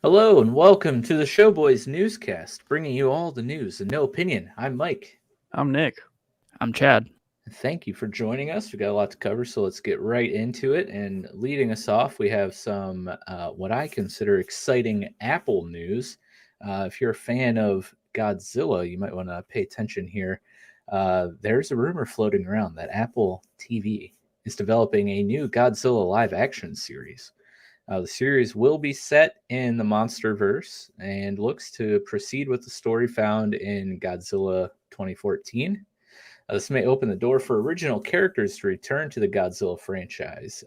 Hello and welcome to the Showboys Newscast, bringing you all the news and no opinion. I'm Mike. I'm Nick. I'm Chad. Thank you for joining us. We got a lot to cover, so let's get right into it. And leading us off, we have some what I consider exciting Apple news. If you're a fan of Godzilla, you might want to pay attention here. There's a rumor floating around that Apple TV is developing a new Godzilla live-action series. The series will be set in the MonsterVerse and looks to proceed with the story found in Godzilla 2014. This may open the door for original characters to return to the Godzilla franchise.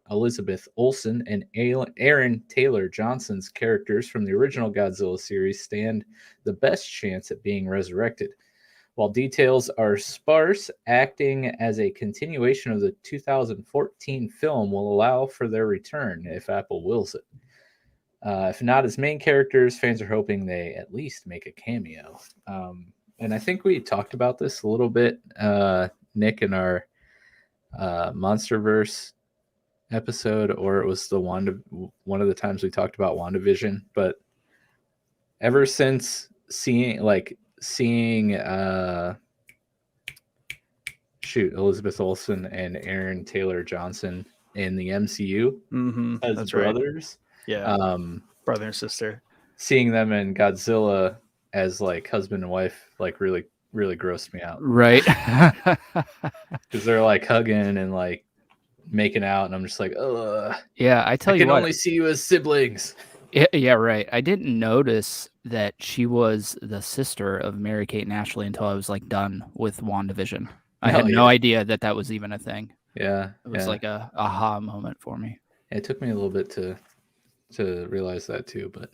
Elizabeth Olsen and Aaron Taylor Johnson's characters from the original Godzilla series stand the best chance at being resurrected. While details are sparse, acting as a continuation of the 2014 film will allow for their return if Apple wills it. If not as main characters, fans are hoping they at least make a cameo. And I think we talked about this a little bit, Nick, in our MonsterVerse episode, or it was one of the times we talked about WandaVision. But ever since seeing Elizabeth Olsen and Aaron Taylor Johnson in the MCU as That's brothers, right. Yeah, brother and sister. Seeing them in Godzilla as like husband and wife, like really grossed me out. Right. Because they're like hugging and like making out, and I'm just like, ugh. Yeah, I can only see you as siblings. Yeah, right. I didn't notice that she was the sister of Mary-Kate and Ashley until I was like done with WandaVision. I had no idea that was even a thing. Yeah. It was like a aha moment for me. It took me a little bit to realize that too, but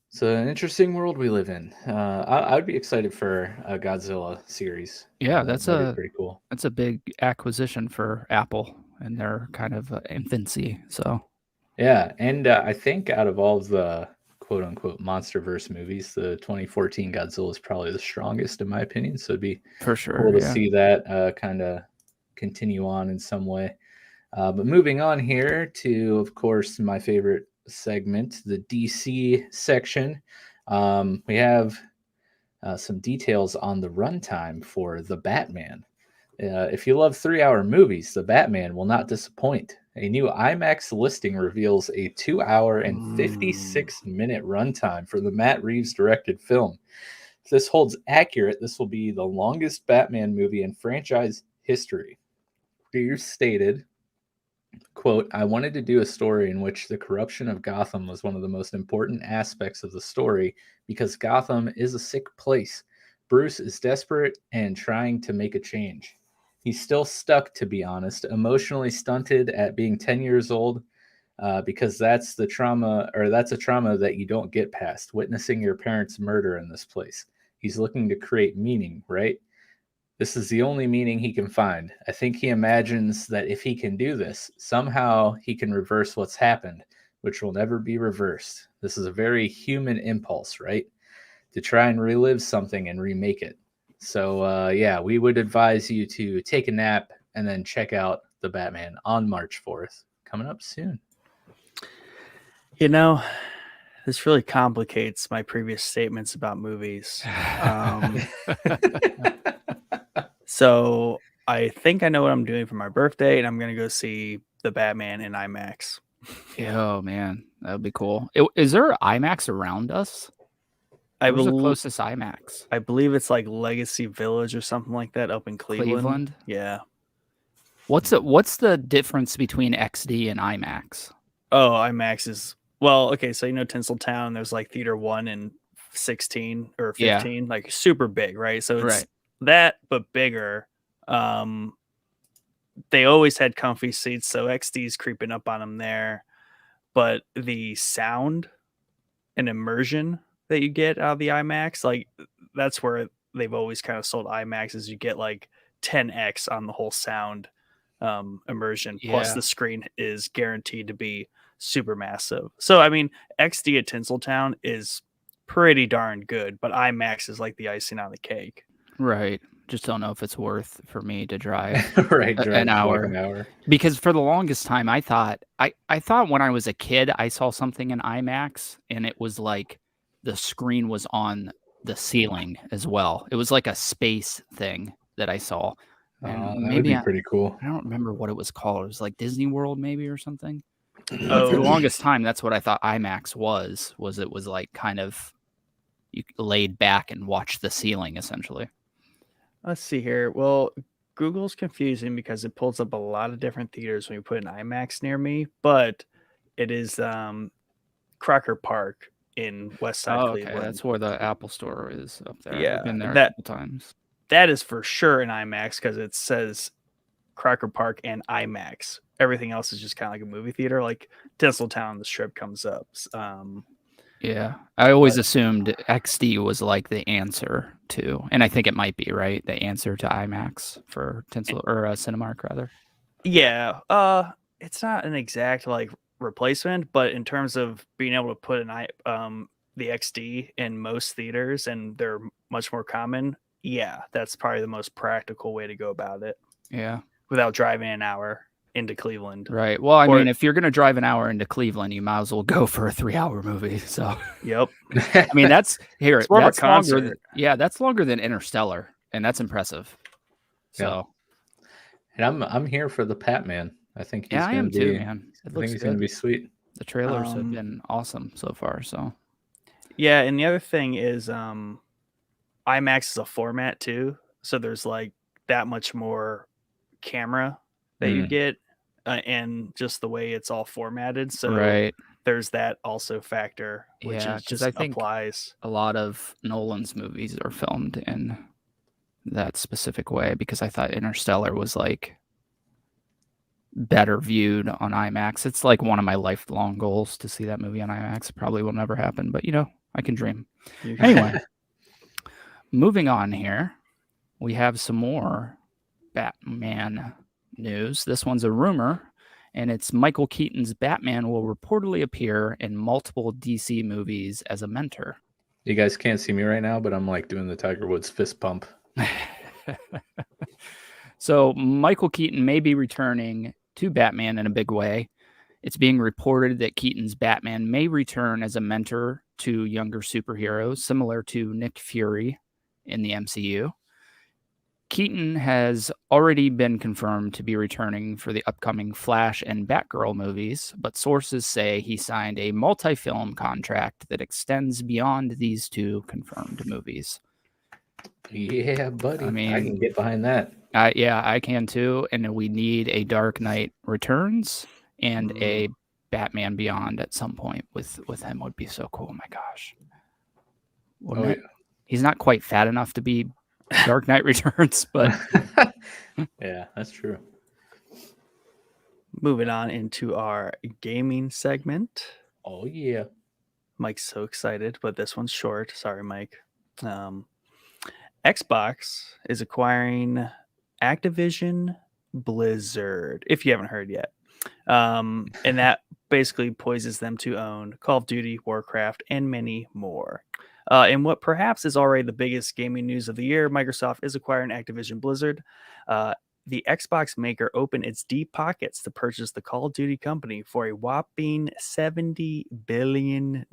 it's an interesting world we live in. I would be excited for a Godzilla series. Yeah, that's pretty cool. That's a big acquisition for Apple in their kind of infancy. So yeah, and I think out of all of the quote unquote MonsterVerse movies, the 2014 Godzilla is probably the strongest in my opinion. So it'd be for sure cool to see that kind of continue on in some way. But moving on here to, of course, my favorite segment, the DC section. We have some details on the runtime for The Batman. If you love 3-hour movies, The Batman will not disappoint. A new IMAX listing reveals a 2-hour and 56-minute runtime for the Matt Reeves directed film. If this holds accurate, this will be the longest Batman movie in franchise history. Reeves stated, quote, I wanted to do a story in which the corruption of Gotham was one of the most important aspects of the story because Gotham is a sick place. Bruce is desperate and trying to make a change. He's still stuck, to be honest, emotionally stunted at being 10 years old because that's a trauma that you don't get past, witnessing your parents' murder in this place. He's looking to create meaning, right? This is the only meaning he can find. I think he imagines that if he can do this, somehow he can reverse what's happened, which will never be reversed. This is a very human impulse, right? To try and relive something and remake it. So, we would advise you to take a nap and then check out The Batman on March 4th. Coming up soon. You know, this really complicates my previous statements about movies. So I think I know what I'm doing for my birthday, and I'm going to go see The Batman in IMAX. Oh, man. That would be cool. Is there IMAX around us? Where's the closest IMAX? I believe it's like Legacy Village or something like that up in Cleveland. Yeah. What's the difference between XD and IMAX? Oh, IMAX is... Well, okay, so Tinseltown, there's like Theater 1 and 16 or 15, like super big, right? So it's that, but bigger. They always had comfy seats, so XD's creeping up on them there. But the sound and immersion that you get out of the IMAX, like that's where they've always kind of sold IMAX, is you get like 10x on the whole sound immersion. Plus the screen is guaranteed to be super massive. So I mean, XD at Tinseltown is pretty darn good, but IMAX is like the icing on the cake. Right. just don't know if it's worth for me to drive right, drive an like hour. an hour. Because for the longest time, I thought when I was a kid, I saw something in IMAX, and it was like the screen was on the ceiling as well. It was like a space thing that I saw. And That would be pretty cool. I don't remember what it was called. It was like Disney World maybe or something. Oh. For the longest time, that's what I thought IMAX was it was like kind of you laid back and watched the ceiling essentially. Let's see here. Well, Google's confusing because it pulls up a lot of different theaters when you put an IMAX near me, but it is Crocker Park in West Side Cleveland. That's where the Apple Store is up there. Yeah, I've been there a couple times. That is for sure an IMAX because it says Crocker Park and IMAX. Everything else is just kind of like a movie theater. Like Tinseltown, the Strip comes up. Yeah, I always assumed XD was like the answer to, and I think it might be right. The answer to IMAX for Cinemark rather. Yeah, it's not an exact like replacement, but in terms of being able to put the XD in most theaters, and they're much more common. Yeah, that's probably the most practical way to go about it. Yeah, without driving an hour into Cleveland. Right. Well, I mean, if you're going to drive an hour into Cleveland, you might as well go for a 3-hour movie. So, yep. I mean, that's longer. Yeah, that's longer than Interstellar, and that's impressive. So, and I'm here for the Pat Man. I think he's I am too, man. I think he's going to be sweet. The trailers have been awesome so far. So, yeah, and the other thing is, IMAX is a format too, so there's like that much more camera that you get, and just the way it's all formatted. So there's that also factor, which is just, I think, applies. A lot of Nolan's movies are filmed in that specific way, because I thought Interstellar was like better viewed on IMAX. It's like one of my lifelong goals to see that movie on IMAX. It probably will never happen, but I can dream. Anyway, moving on here, we have some more Batman news. This one's a rumor, and it's Michael Keaton's Batman will reportedly appear in multiple DC movies as a mentor. You guys can't see me right now, but I'm like doing the Tiger Woods fist pump. So Michael Keaton may be returning to Batman in a big way. It's being reported that Keaton's Batman may return as a mentor to younger superheroes, similar to Nick Fury in the MCU. Keaton has already been confirmed to be returning for the upcoming Flash and Batgirl movies, but sources say he signed a multi-film contract that extends beyond these two confirmed movies. Yeah, buddy. I mean, I can get behind that. I can too. And we need a Dark Knight Returns and a Batman Beyond at some point with him. Would be so cool. Oh my gosh. Yeah. He's not quite fat enough to be Dark Knight Returns, but yeah, that's true. Moving on into our gaming segment. Oh yeah, Mike's so excited, but this one's short. Sorry, Mike. Xbox is acquiring Activision Blizzard, if you haven't heard yet, and that basically poises them to own Call of Duty, Warcraft, and many more. And what perhaps is already the biggest gaming news of the year, Microsoft is acquiring Activision Blizzard. The Xbox maker opened its deep pockets to purchase the Call of Duty company for a whopping $70 billion.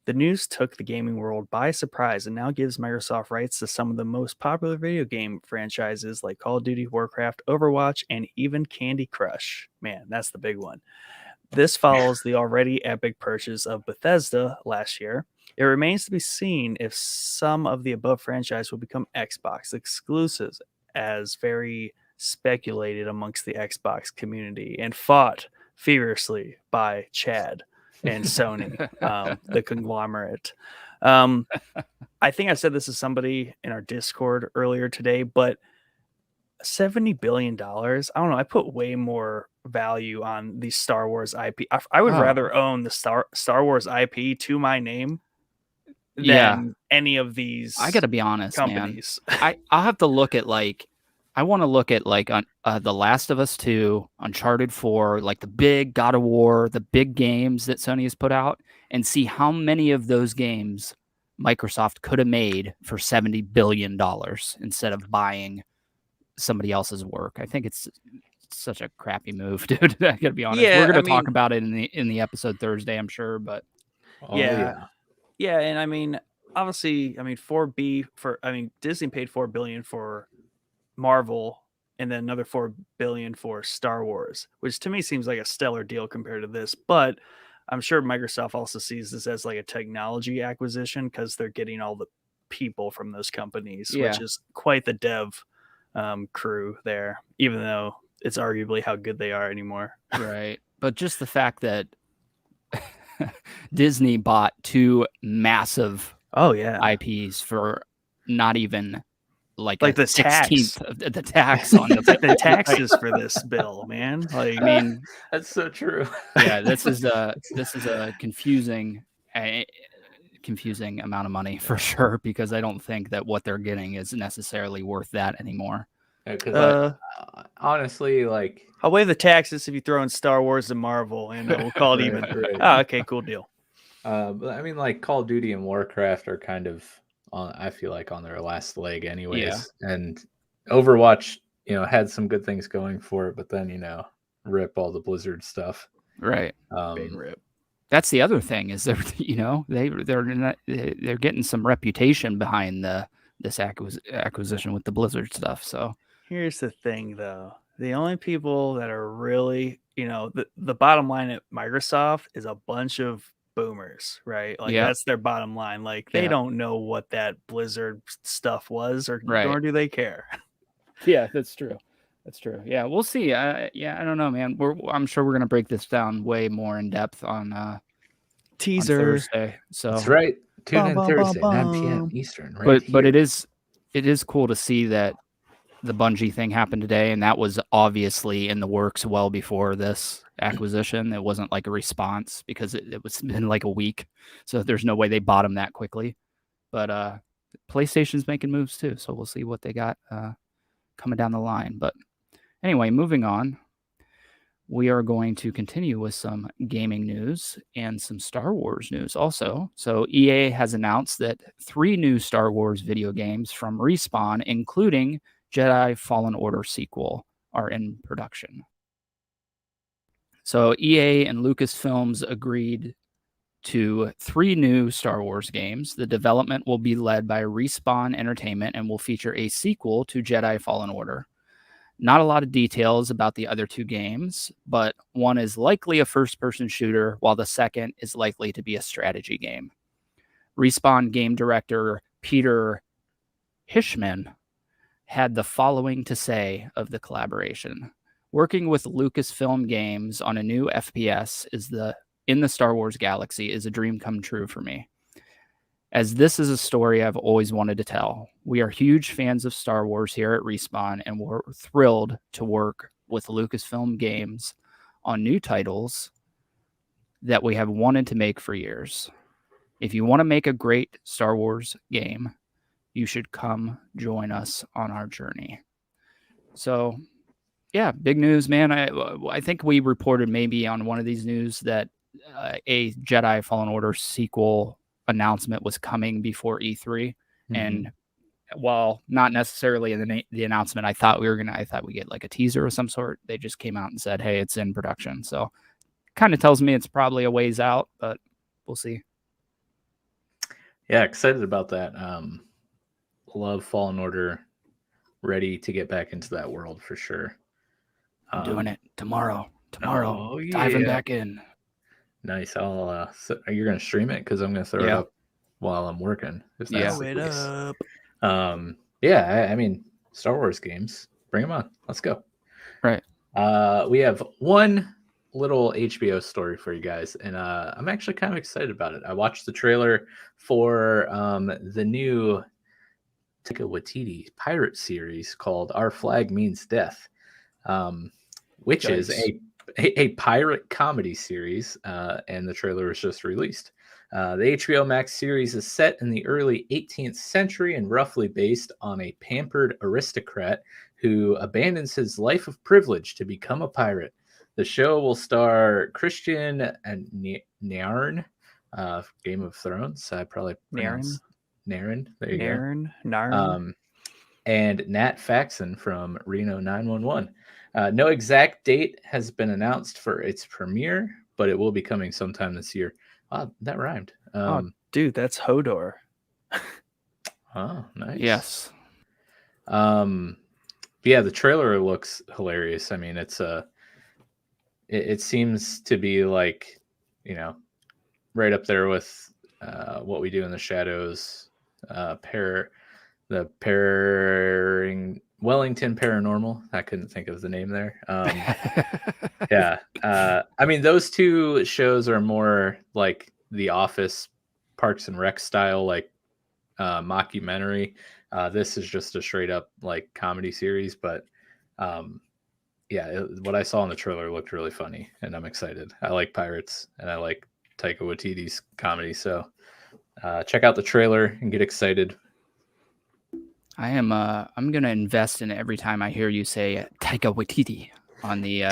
The news took the gaming world by surprise and now gives Microsoft rights to some of the most popular video game franchises like Call of Duty, Warcraft, Overwatch, and even Candy Crush. Man, that's the big one. This follows the already epic purchase of Bethesda last year. It remains to be seen if some of the above franchise will become Xbox exclusives, as very speculated amongst the Xbox community and fought furiously by Chad and Sony, the conglomerate. I think I said this to somebody in our Discord earlier today, but $70 billion. I don't know. I put way more value on the Star Wars IP. I would rather own the Star Wars IP to my name than any of these. I got to be honest, companies. Man. I'll have to look at I want to look at The Last of Us 2, Uncharted 4, like the big God of War, the big games that Sony has put out, and see how many of those games Microsoft could have made for $70 billion instead of buying somebody else's work. I think it's such a crappy move, dude. I gotta be honest. Yeah, We're gonna I talk mean- about it in the episode Thursday, I'm sure. But Oh, Yeah. Yeah, and I mean, obviously, I mean, Disney paid $4 billion for Marvel, and then another $4 billion for Star Wars, which to me seems like a stellar deal compared to this. But I'm sure Microsoft also sees this as like a technology acquisition because they're getting all the people from those companies, Yeah. which is quite the dev crew there, even though it's arguably how good they are anymore. right. But just the fact that Disney bought 2 massive Oh yeah, IPs for not even like Like a the tax. 16th of the tax on it's like the it. taxes for this bill, man. Like, I mean, That's so true. yeah, this is a confusing amount of money for sure, because I don't think that what they're getting is necessarily worth that anymore. Because honestly, like, I'll waive the taxes if you throw in Star Wars and Marvel, and we'll call it Right, even. right. Oh, okay, cool deal. but I mean, like Call of Duty and Warcraft are kind of I feel like on their last leg, anyways. And Overwatch, had some good things going for it, but then rip all the Blizzard stuff. Right. Big rip. That's the other thing is they're getting some reputation behind this acquisition with the Blizzard stuff. So Here's the thing, though. The only people that are really, the bottom line at Microsoft is a bunch of boomers, right? Like Yeah. that's their bottom line. Like they Yeah. don't know what that Blizzard stuff was, or Right. nor do they care. yeah, that's true. That's true. Yeah, we'll see. I don't know, man. I'm sure we're gonna break this down way more in depth on Teaser. Thursday. So That's right. Tune in Bum, bum, Thursday, bum, 9 p.m. bum. Eastern. Right but here. it is cool to see that the Bungie thing happened today, and that was obviously in the works well before this acquisition. It wasn't like a response because it was been like a week, so there's no way they bought them that quickly. But PlayStation's making moves too, so we'll see what they got coming down the line. But anyway, moving on, we are going to continue with some gaming news and some Star Wars news also. So EA has announced that 3 new Star Wars video games from Respawn, including Jedi Fallen Order sequel, are in production. So EA and Lucasfilms agreed to 3 new Star Wars games. The development will be led by Respawn Entertainment and will feature a sequel to Jedi Fallen Order. Not a lot of details about the other 2 games, but one is likely a first-person shooter, while the second is likely to be a strategy game. Respawn game director Peter Hishman had the following to say of the collaboration. Working with Lucasfilm Games on a new FPS in the Star Wars galaxy is a dream come true for me, as this is a story I've always wanted to tell. We are huge fans of Star Wars here at Respawn, and we're thrilled to work with Lucasfilm Games on new titles that we have wanted to make for years. If you want to make a great Star Wars game, you should come join us on our journey. So, yeah, big news, man. I think we reported maybe on one of these news that a Jedi Fallen Order sequel announcement was coming before E3. Mm-hmm. And while not necessarily in the announcement, I thought we get like a teaser of some sort. They just came out and said, hey, it's in production. So kind of tells me it's probably a ways out, but we'll see. Yeah, excited about that. Love Fallen Order. Ready to get back into that world for sure. I'm doing it tomorrow. Oh, Diving back in. Nice. I'll. You're gonna stream it because I'm gonna throw it up while I'm working. Throw it up. Yeah. I mean, Star Wars games. Bring them on. Let's go. Right. We have one little HBO story for you guys, and I'm actually kind of excited about it. I watched the trailer for the new Taika Waititi pirate series called Our Flag Means Death, which is a pirate comedy series, and the trailer was just released. The HBO Max series is set in the early 18th century and roughly based on a pampered aristocrat who abandons his life of privilege to become a pirate. The show will star Christian and Nairn, Game of Thrones. I probably Naren. pronounced Naren. There you go. Naren. And Nat Faxon from Reno 911. No exact date has been announced for its premiere, but it will be coming sometime this year. Wow, that rhymed. Oh, dude, that's Hodor. Oh, nice. Yes. Yeah, the trailer looks hilarious. I mean, it seems to be like, right up there with What We Do in the Shadows, Wellington Paranormal. I couldn't think of the name there. Yeah. I mean, those two shows are more like The Office, Parks and Rec style, like mockumentary. This is just a straight up like comedy series, but what I saw in the trailer looked really funny, and I'm excited. I like pirates, and I like Taika Waititi's comedy, so check out the trailer and get excited. I'm gonna invest in it every time I hear you say Taika Waititi on the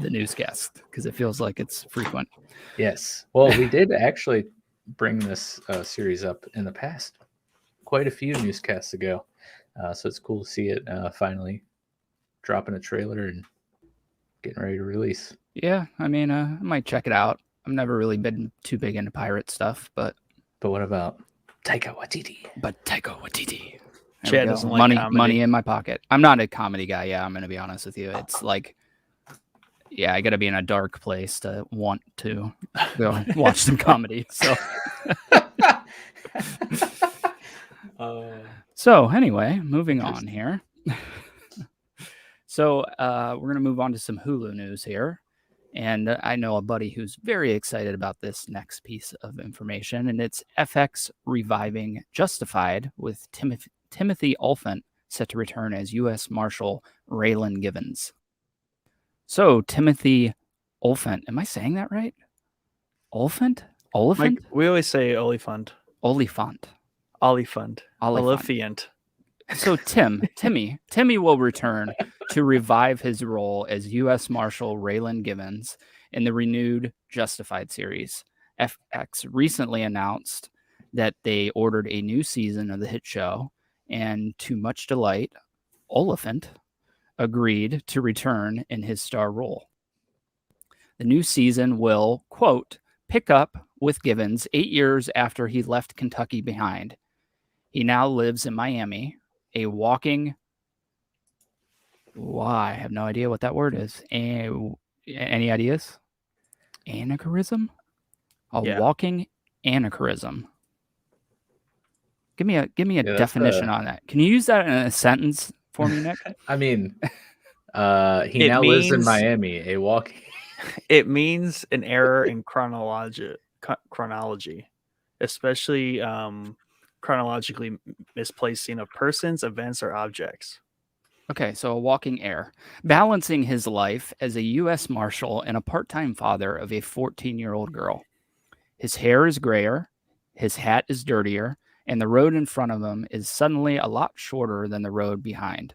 newscast, because it feels like it's frequent. Yes. Well, we did actually bring this series up in the past, quite a few newscasts ago. So it's cool to see it finally dropping a trailer and getting ready to release. Yeah, I mean, I might check it out. I've never really been too big into pirate stuff, but what about Taika Waititi? But Taika Waititi. Chad doesn't like money in my pocket. I'm not a comedy guy. Yeah, I'm gonna be honest with you. It's like, I got to be in a dark place to want to go watch some comedy. So, so anyway, moving on here. So we're gonna move on to some Hulu news here. And I know a buddy who's very excited about this next piece of information, and it's FX reviving Justified with Timothy Olyphant set to return as U.S. Marshal Raylan Givens. So Timothy Olyphant, am I saying that right? Oliphant? Like, we always say Oliphant. Oliphant. So Timmy will return to revive his role as U.S. Marshal Raylan Givens in the renewed Justified series. FX recently announced that they ordered a new season of the hit show, and to much delight, Oliphant agreed to return in his star role. The new season will, quote, pick up with Givens 8 years after he left Kentucky behind. He now lives in Miami, a walking... I have no idea what that word is. Any ideas? Anachronism? Walking anachronism. Give me a definition on that. Can you use that in a sentence for me, Nick? I mean, he now lives in Miami, a walking... It means an error in chronology, especially chronologically misplacing of persons, events, or objects. Okay, so a walking heir, balancing his life as a U.S. Marshal and a part-time father of a 14-year-old girl. His hair is grayer, his hat is dirtier, and the road in front of him is suddenly a lot shorter than the road behind.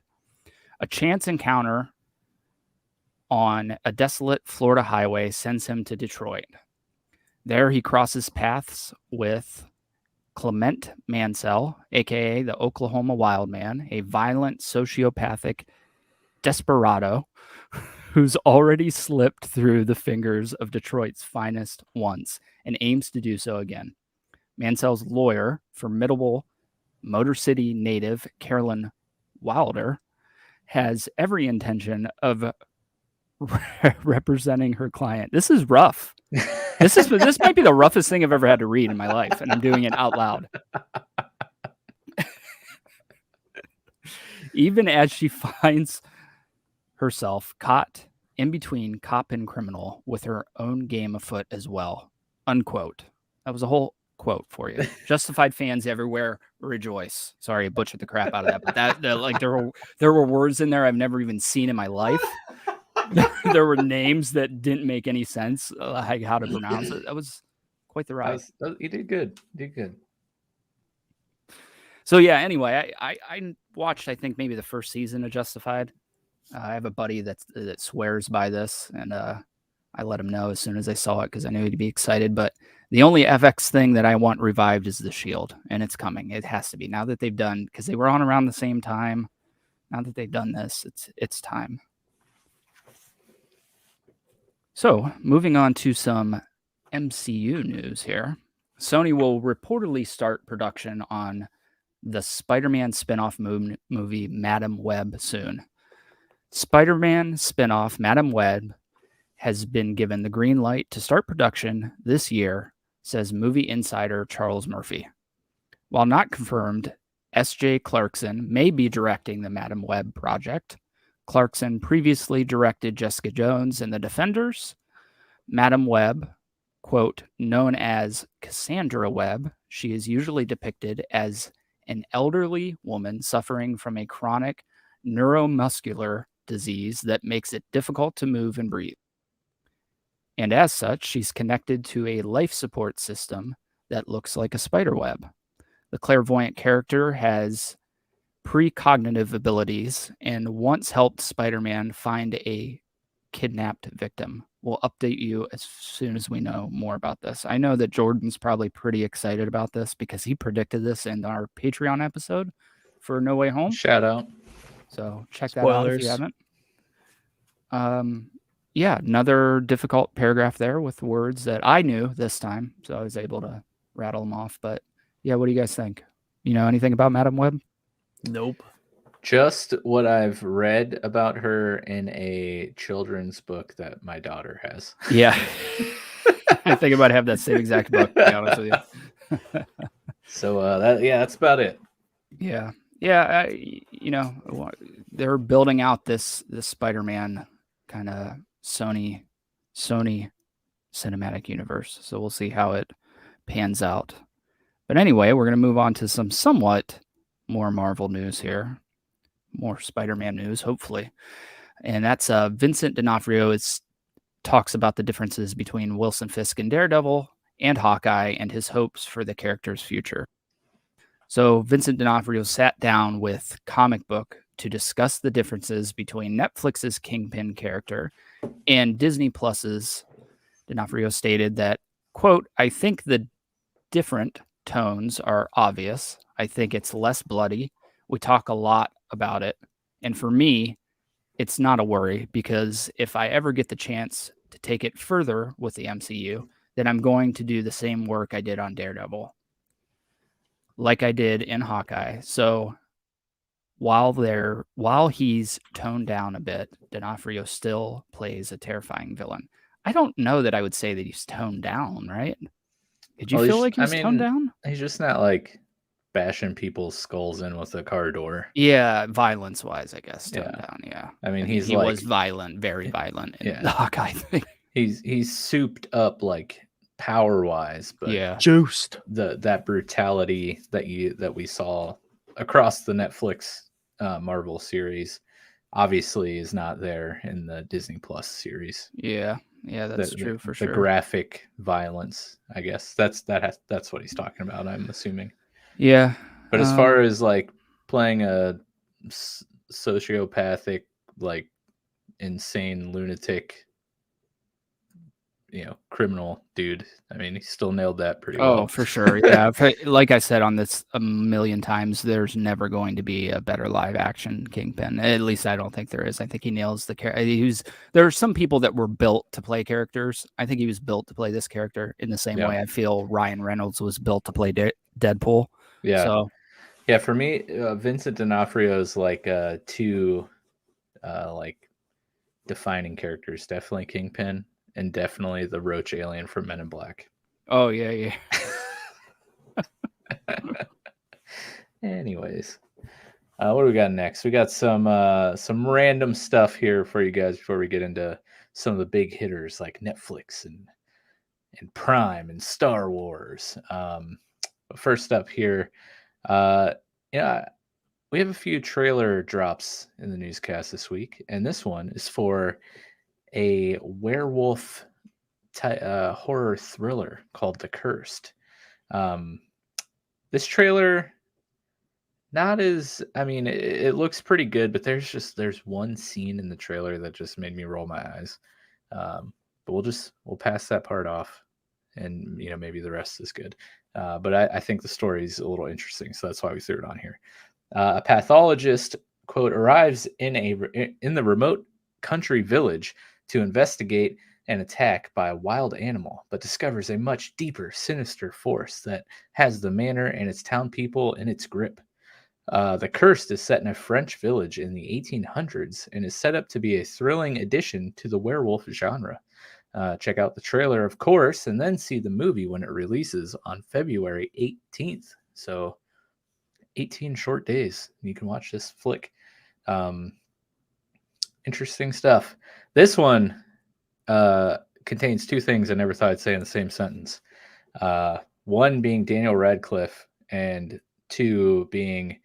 A chance encounter on a desolate Florida highway sends him to Detroit. There he crosses paths with Clement Mansell, a.k.a. the Oklahoma Wildman, a violent sociopathic desperado who's already slipped through the fingers of Detroit's finest once and aims to do so again. Mansell's lawyer, formidable Motor City native Carolyn Wilder, has every intention of representing her client. This is rough. This might be the roughest thing I've ever had to read in my life, and I'm doing it out loud. Even as she finds herself caught in between cop and criminal with her own game afoot as well. Unquote. That was a whole quote for you. Justified fans everywhere rejoice. Sorry, I butchered the crap out of that, but there were words in there I've never even seen in my life. There were names that didn't make any sense, like how to pronounce it. That was quite the ride. You did good. So yeah, anyway, I watched, I think, maybe the first season of Justified. I have a buddy that swears by this, and I let him know as soon as I saw it because I knew he'd be excited. But The only FX thing that I want revived is the Shield, and it's coming. It has to be now that they've done, because they were on around the same time. Now that they've done this, it's time. So, moving on to some MCU news here. Sony will reportedly start production on the Spider-Man spin-off movie Madam Web soon. Spider-Man spin-off Madam Web has been given the green light to start production this year, says movie insider Charles Murphy. While not confirmed, S.J. Clarkson may be directing the Madam Web project. Clarkson previously directed Jessica Jones and the Defenders. Madam Web, quote, known as Cassandra Webb, she is usually depicted as an elderly woman suffering from a chronic neuromuscular disease that makes it difficult to move and breathe. And as such, she's connected to a life support system that looks like a spider web. The clairvoyant character has precognitive abilities and once helped Spider-Man find a kidnapped victim. We'll update you as soon as we know more about this. I know that Jordan's probably pretty excited about this because he predicted this in our Patreon episode for No Way Home. Shout out. So check that out if you haven't. Yeah, another difficult paragraph there with words that I knew this time, so I was able to rattle them off. But yeah, what do you guys think? You know anything about Madam Web? Nope. Just what I've read about her in a children's book that my daughter has. Yeah. I think I might have that same exact book, to be honest with you. So that's about it. Yeah. Yeah, you know, they're building out this Spider-Man kind of Sony cinematic universe. So we'll see how it pans out. But anyway, we're going to move on to some somewhat more Marvel news here. More Spider-Man news, hopefully. And that's Vincent D'Onofrio talks about the differences between Wilson Fisk and Daredevil and Hawkeye and his hopes for the character's future. So Vincent D'Onofrio sat down with Comic Book to discuss the differences between Netflix's Kingpin character and Disney Plus's. D'Onofrio stated that, quote, I think the different tones are obvious. I think it's less bloody. We talk a lot about it. And for me, it's not a worry because if I ever get the chance to take it further with the MCU, then I'm going to do the same work I did on Daredevil, like I did in Hawkeye. So while he's toned down a bit, D'Onofrio still plays a terrifying villain. I don't know that I would say that he's toned down, right? Did you feel like he's toned down? He's just not like bashing people's skulls in with a car door. Yeah, violence-wise, I guess, toned down, yeah. I mean, he was violent, very violent in the Hawkeye thing. He's souped up like power-wise, but juiced. That brutality that we saw across the Netflix Marvel series obviously is not there in the Disney Plus series. Yeah, that's true for sure. The graphic violence, I guess that's what he's talking about, I'm assuming. Yeah, but as far as like playing a sociopathic, like insane lunatic, criminal dude, I mean, he still nailed that pretty well. Oh, for sure. Yeah. Like I said on this a million times, there's never going to be a better live action Kingpin. At least I don't think there is. I think he nails the character. There are some people that were built to play characters. I think he was built to play this character in the same way I feel Ryan Reynolds was built to play Deadpool. Yeah. So, yeah, for me, Vincent D'Onofrio is like two like defining characters. Definitely Kingpin. And definitely the roach alien from Men in Black. Oh, yeah. Anyways, what do we got next? We got some random stuff here for you guys before we get into some of the big hitters like Netflix and Prime and Star Wars. But first up here, we have a few trailer drops in the newscast this week, and this one is for a werewolf horror thriller called The Cursed. This trailer, it looks pretty good, but there's one scene in the trailer that just made me roll my eyes. But we'll pass that part off and maybe the rest is good. But I think the story is a little interesting, so that's why we threw it on here. A pathologist, quote, arrives in the remote country village to investigate an attack by a wild animal, but discovers a much deeper, sinister force that has the manor and its town people in its grip. The Cursed is set in a French village in the 1800s and is set up to be a thrilling addition to the werewolf genre. Check out the trailer, of course, and then see the movie when it releases on February 18th. So 18 short days. You can watch this flick. Interesting stuff. This one contains two things I never thought I'd say in the same sentence. One being Daniel Radcliffe, and two being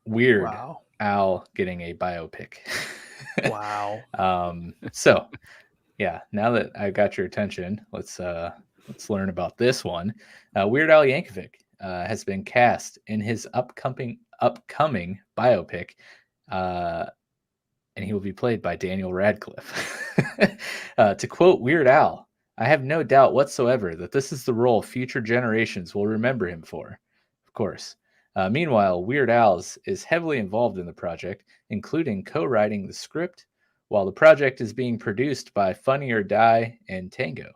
Weird Al getting a biopic. Wow. So yeah, now that I got your attention, let's learn about this one. Weird Al Yankovic has been cast in his upcoming biopic, and he will be played by Daniel Radcliffe. To quote Weird Al, "I have no doubt whatsoever that this is the role future generations will remember him for." Of course. Meanwhile, Weird Al's is heavily involved in the project, including co-writing the script, while the project is being produced by Funny or Die and Tango.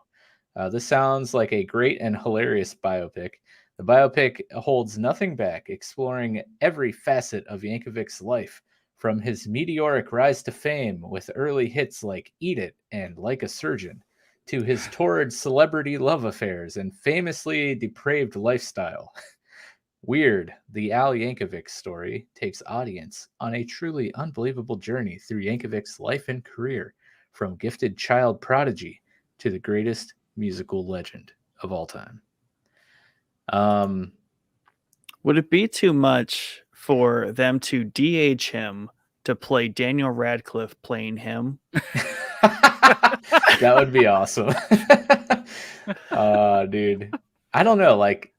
This sounds like a great and hilarious biopic. The biopic holds nothing back, exploring every facet of Yankovic's life, from his meteoric rise to fame with early hits like Eat It and Like a Surgeon, to his torrid celebrity love affairs and famously depraved lifestyle. Weird, the Al Yankovic story, takes audience on a truly unbelievable journey through Yankovic's life and career, from gifted child prodigy to the greatest musical legend of all time. Would it be too much for them to DH him to play Daniel Radcliffe playing him? That would be awesome. Dude, I don't know. Like,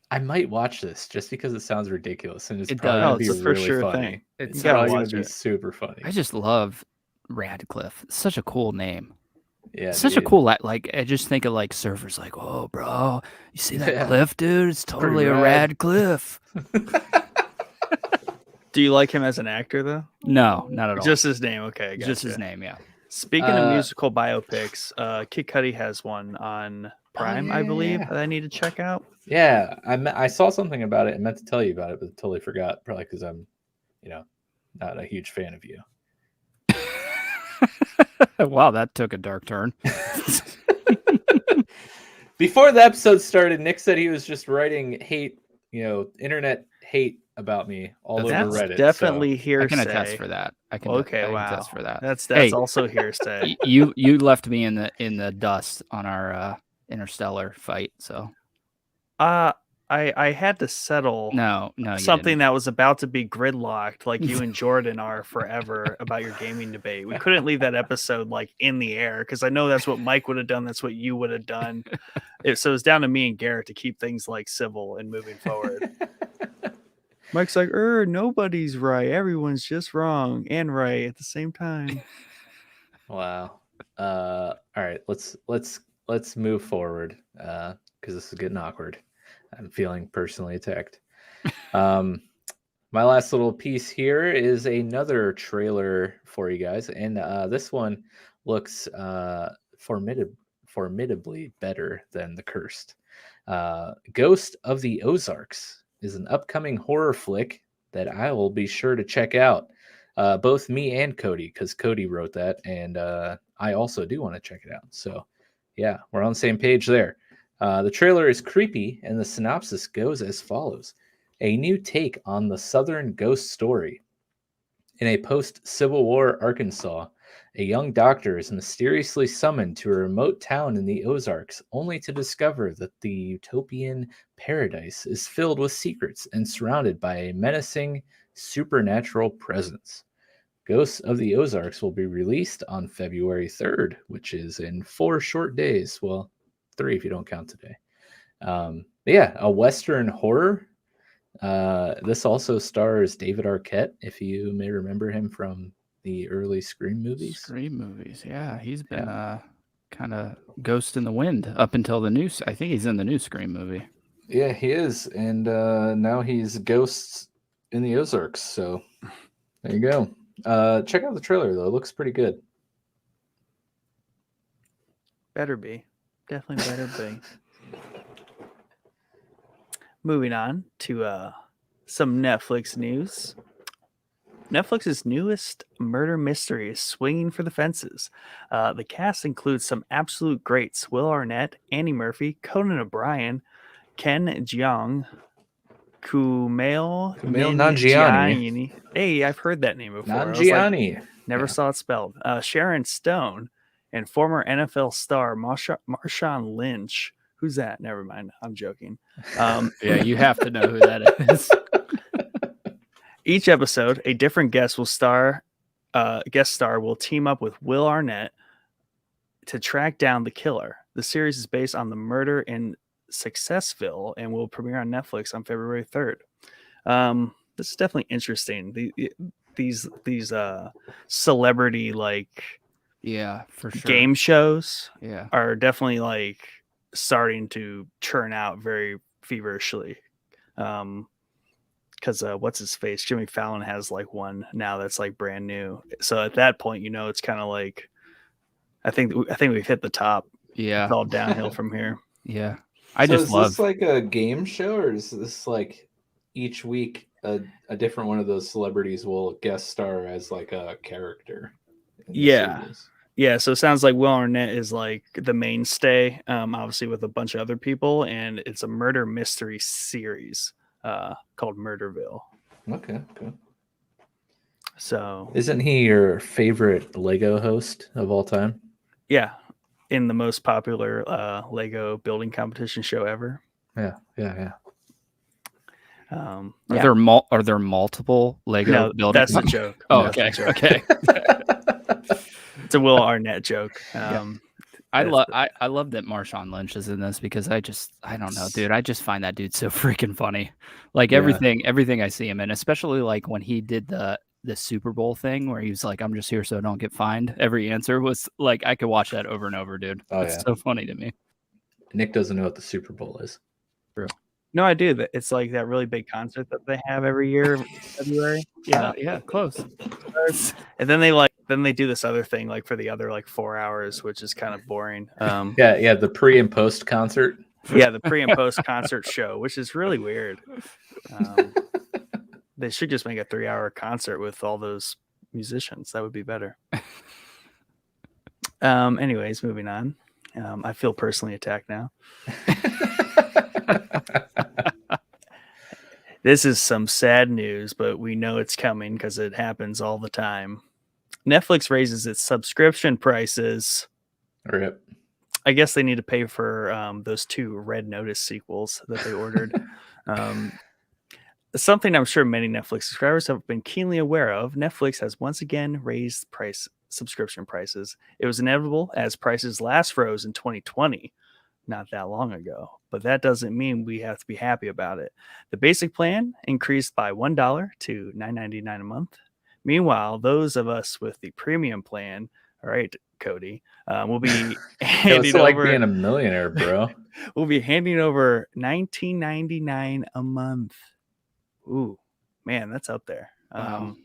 I might watch this just because it sounds ridiculous, and it's probably gonna be really funny. It's probably gonna be super funny. I just love Radcliffe. It's such a cool name. Yeah, such a cool, like, I just think of like surfers, like, oh, bro, you see that cliff, dude? It's totally a Radcliffe. Do you like him as an actor, though? No, not at all. Just his name, okay. Just his name, yeah. Speaking of musical biopics, Kid Cudi has one on Prime, I believe, that I need to check out. Yeah, I saw something about it and meant to tell you about it, but totally forgot. Probably because I'm, not a huge fan of you. Wow, that took a dark turn. Before the episode started, Nick said he was just writing hate, internet hate about me all over Reddit. Definitely hearsay. I can attest for that. I can attest for that. That's also hearsay. You left me in the dust on our Interstellar fight, so I had to settle something that was about to be gridlocked, like you and Jordan are forever about your gaming debate. We couldn't leave that episode like in the air because I know that's what Mike would have done. That's what you would have done. So it's down to me and Garrett to keep things like civil and moving forward. Mike's like, nobody's right. Everyone's just wrong and right at the same time. Wow. All right, let's move forward because this is getting awkward. I'm feeling personally attacked. My last little piece here is another trailer for you guys, and this one looks formidably better than The Cursed. Ghost of the Ozarks is an upcoming horror flick that I will be sure to check out. Both me and Cody, because Cody wrote that, and I also do want to check it out. So yeah, we're on the same page there. The trailer is creepy, and the synopsis goes as follows. A new take on the Southern ghost story. In a post-Civil War Arkansas, a young doctor is mysteriously summoned to a remote town in the Ozarks, only to discover that the utopian paradise is filled with secrets and surrounded by a menacing supernatural presence. Ghosts of the Ozarks will be released on February 3rd, which is in 4 short days. Well, 3 if you don't count today. A Western horror. This also stars David Arquette, if you may remember him from the early Scream movies. Yeah. He's been kind of ghost in the wind up until the new. I think he's in the new Scream movie. Yeah, he is, and now he's Ghosts in the Ozarks. So there you go. Check out the trailer though; it looks pretty good. Better be. Definitely better be. Moving on to some Netflix news. Netflix's newest murder mystery is swinging for the fences. The cast includes some absolute greats: Will Arnett, Annie Murphy, Conan O'Brien, Ken Jeong, Kumail Nanjiani. Hey, I've heard that name before. Nanjiani. Never saw it spelled. Sharon Stone, and former NFL star Marshawn Lynch. Who's that? Never mind. I'm joking. Yeah, you have to know who that is. Each episode, a different guest star will team up with Will Arnett to track down the killer. The series is based on the murder in Successville and will premiere on Netflix on February 3rd. This is definitely interesting. These celebrity for sure game shows yeah are definitely starting to churn out very feverishly. Because what's his face? Jimmy Fallon has one now that's brand new. So at that point, it's kind of I think we've hit the top. Yeah, it's all downhill from here. Yeah, is this a game show, or is this each week a different one of those celebrities will guest star as a character? Yeah. Yeah, so it sounds like Will Arnett is the mainstay, obviously with a bunch of other people, and it's a murder mystery series called Murderville. Okay, cool. So isn't he your favorite Lego host of all time? Yeah, in the most popular Lego building competition show ever. Yeah. Are there multiple Lego building? That's a joke. Oh, okay. Okay. It's a Will Arnett joke. I love that Marshawn Lynch is in this because I don't know, dude. I just find that dude so freaking funny. Everything I see him in, especially when he did the Super Bowl thing where he was I'm just here so I don't get fined. Every answer was I could watch that over and over, dude. It's so funny to me. Nick doesn't know what the Super Bowl is. True. No, I do. It's that really big concert that they have every year in February. Yeah, close. And then they do this other thing for the other 4 hours, which is kind of boring. The pre and post concert. Yeah, the pre and post concert show, which is really weird. They should just make a 3-hour concert with all those musicians. That would be better. Anyways, moving on. I feel personally attacked now. This is some sad news, but we know it's coming because it happens all the time. Netflix raises its subscription prices. Rip. I guess they need to pay for those 2 Red Notice sequels that they ordered. Something I'm sure many Netflix subscribers have been keenly aware of. Netflix has once again raised subscription prices. It was inevitable as prices last rose in 2020. Not that long ago, but that doesn't mean we have to be happy about it. The basic plan increased by $1 to $9.99 a month. Meanwhile, those of us with the premium plan, all right, Cody, will be handing over being a millionaire, bro. We'll be handing over $19.99 a month. Ooh, man, that's up there. Wow.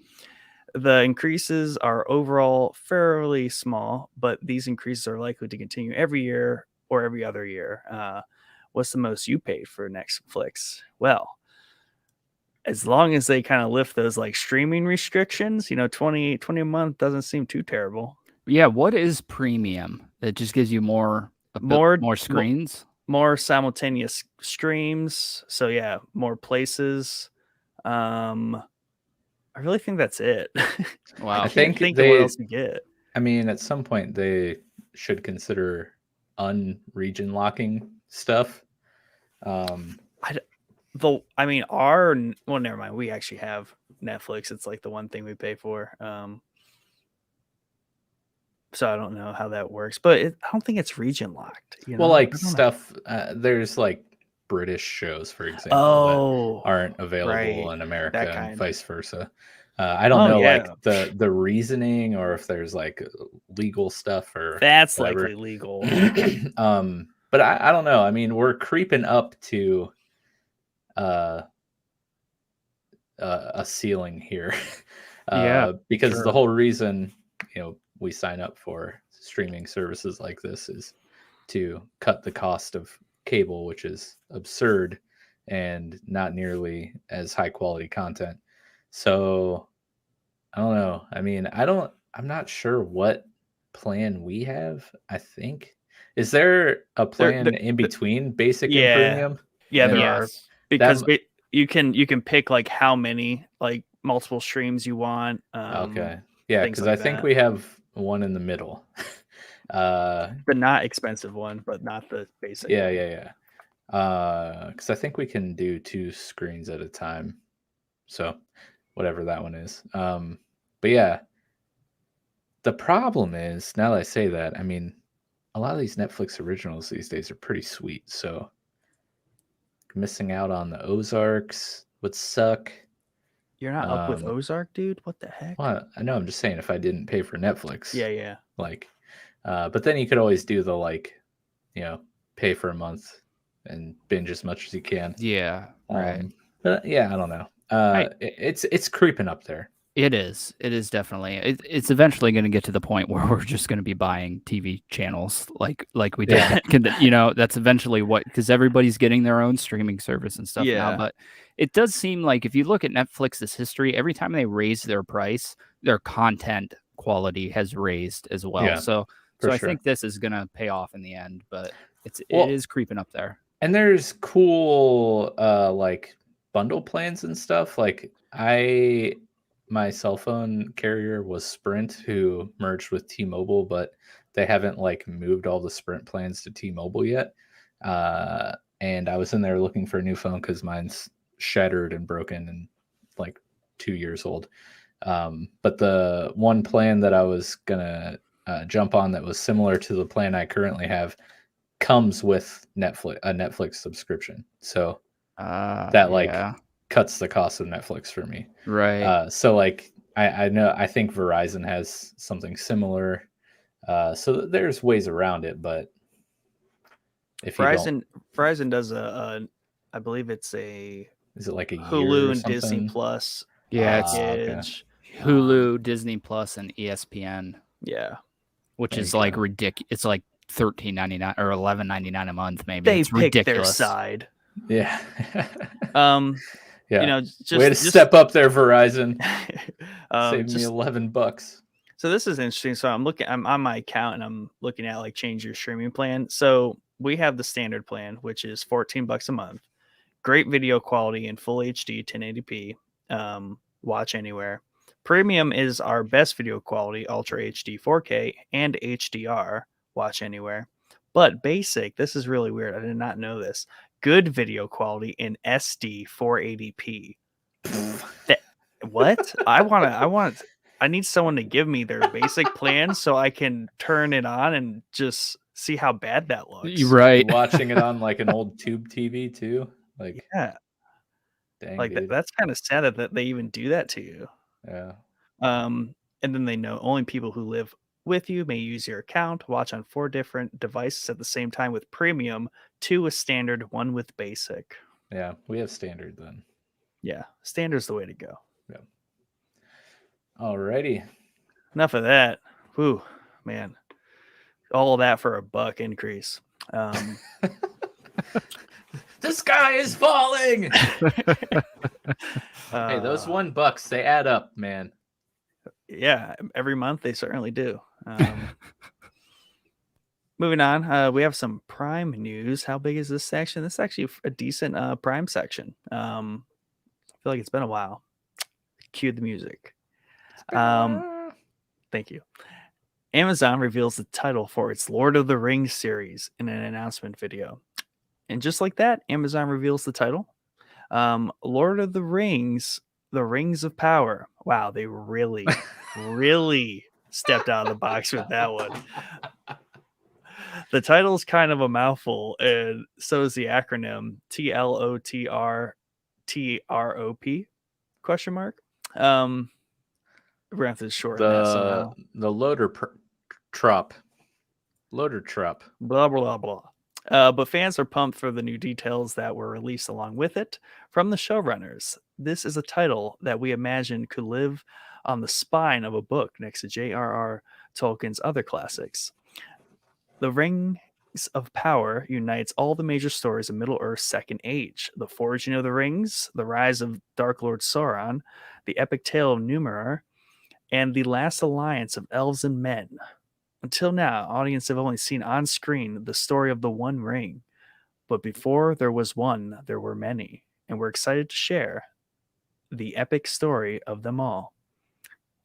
The increases are overall fairly small, but these increases are likely to continue every year or every other year. What's the most you paid for Netflix? Well, as long as they kind of lift those streaming restrictions, 20 a month doesn't seem too terrible. Yeah, what is premium? It just gives you more screens, more simultaneous streams. So yeah, more places. I really think that's it. Wow. I can't think of what else to get. I mean, at some point they should consider unregion locking stuff. Never mind. We actually have Netflix. It's the one thing we pay for. So I don't know how that works, but I don't think it's region locked. Stuff. There's British shows, for example, that aren't available in America, and vice versa. I don't Oh, know yeah. like the reasoning or if there's like legal stuff or That's whatever. likely legal. But I don't know. I mean, we're creeping up to a ceiling here. Yeah, Because sure. the whole reason, we sign up for streaming services like this is to cut the cost of cable, which is absurd and not nearly as high quality content. So I don't know. I mean, I'm not sure what plan we have. I think, is there a plan in between basic and Yeah. premium? Yeah, And there are, Yes. because you can pick like how many like multiple streams you want. Okay. Yeah, things because like I think that. we have one in the middle. The not expensive one, but not the basic Yeah, one. yeah. Because I think we can do 2 screens at a time. So whatever that one is. But yeah, the problem is, now that I say that, I mean, a lot of these Netflix originals these days are pretty sweet. So missing out on the Ozarks would suck. You're not up with Ozark, dude? What the heck? Well, I know, I'm just saying if I didn't pay for Netflix. Yeah. Like, but then you could always do the pay for a month and binge as much as you can. Yeah, right. But yeah, I don't know. It's creeping up there. It is. It is definitely. It's eventually going to get to the point where we're just going to be buying TV channels like we did. Yeah. That's eventually because everybody's getting their own streaming service and stuff now. Yeah. But it does seem like if you look at Netflix's history, every time they raise their price, their content quality has raised as well. Yeah, so for I sure. think this is going to pay off in the end. But it is creeping up there. And there's cool like bundle plans and stuff. Like my cell phone carrier was Sprint, who merged with T-Mobile, but they haven't like moved all the Sprint plans to T-Mobile yet. And I was in there looking for a new phone because mine's shattered and broken and like 2 years old. But the one plan that I was gonna jump on that was similar to the plan I currently have comes with a Netflix subscription. So that cuts the cost of Netflix for me. Right. So like I think Verizon has something similar. So there's ways around it, but if Verizon does I believe it's is it like a Hulu and something? Disney Plus. Yeah, it's okay. Hulu, Disney Plus, and ESPN. Yeah, which is like ridiculous. It's like $13.99 or $11.99 a month, maybe. They it's picked ridiculous. their side. Yeah. Yeah. Way to step up there, Verizon. Save me $11. So this is interesting. So I'm on my account and I'm looking at like change your streaming plan. So we have the standard plan, which is $14 a month. Great video quality in full HD 1080p. Watch anywhere. Premium is our best video quality, Ultra HD 4K and HDR. Watch anywhere. But basic, this is really weird. I did not know this. Good video quality in SD 480p. What? I need someone to give me their basic plan so I can turn it on and just see how bad that looks. Right. You're watching it on like an old tube TV too. Like, yeah. Dang, like dude. that's kind of sad that they even do that to you. Yeah. And then they know only people who live with you may use your account. Watch on 4 different devices at the same time with premium, 2 with standard, 1 with basic. Yeah, we have standard then. Yeah, standard's the way to go. Yeah. Alrighty. Enough of that. Whew, man. All of that for $1 increase. The sky is falling. Hey, those $1, they add up, man. Yeah, every month they certainly do. Moving on, we have some Prime news. How big is this section? This is actually a decent Prime section. I feel like it's been a while. Cue the music. Thank you. Amazon reveals the title for its Lord of the Rings series in an announcement video. And just like that, Amazon reveals the title. Lord of the Rings, The Rings of Power. Wow, they really, really stepped out of the box with that one. The title is kind of a mouthful, and so is the acronym TLOTRTROP ? We're gonna have to shorten that somehow. The loader trop. Blah blah blah. But fans are pumped for the new details that were released along with it from the showrunners. This is a title that we imagine could live on the spine of a book next to J.R.R. Tolkien's other classics. The Rings of Power unites all the major stories of Middle-earth's Second Age: the forging of the rings, the rise of Dark Lord Sauron, the epic tale of Numenor, and the last alliance of elves and men. Until now, audiences have only seen on screen the story of the One Ring. But before there was one, there were many. And we're excited to share the epic story of them all.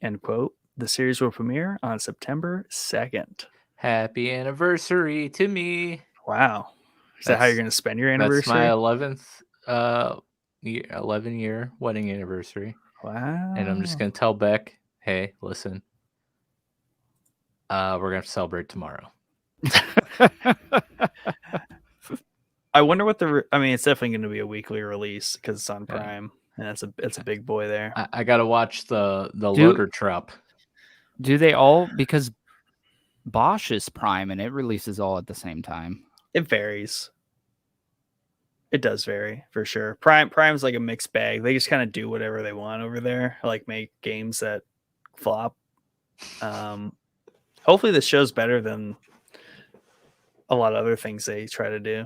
End quote. The series will premiere on September 2nd. Happy anniversary to me. Wow. Is that how you're going to spend your anniversary? That's my 11-year wedding anniversary. Wow. And I'm just going to tell Beck, hey, listen. We're going to celebrate tomorrow. I wonder what it's definitely going to be a weekly release because it's on Prime, and it's a big boy there. I got to watch the loader trop. Do they all, because Bosch is Prime and it releases all at the same time? It varies. It does vary for sure. Prime's like a mixed bag. They just kind of do whatever they want over there, like make games that flop. Hopefully this show's better than a lot of other things they try to do.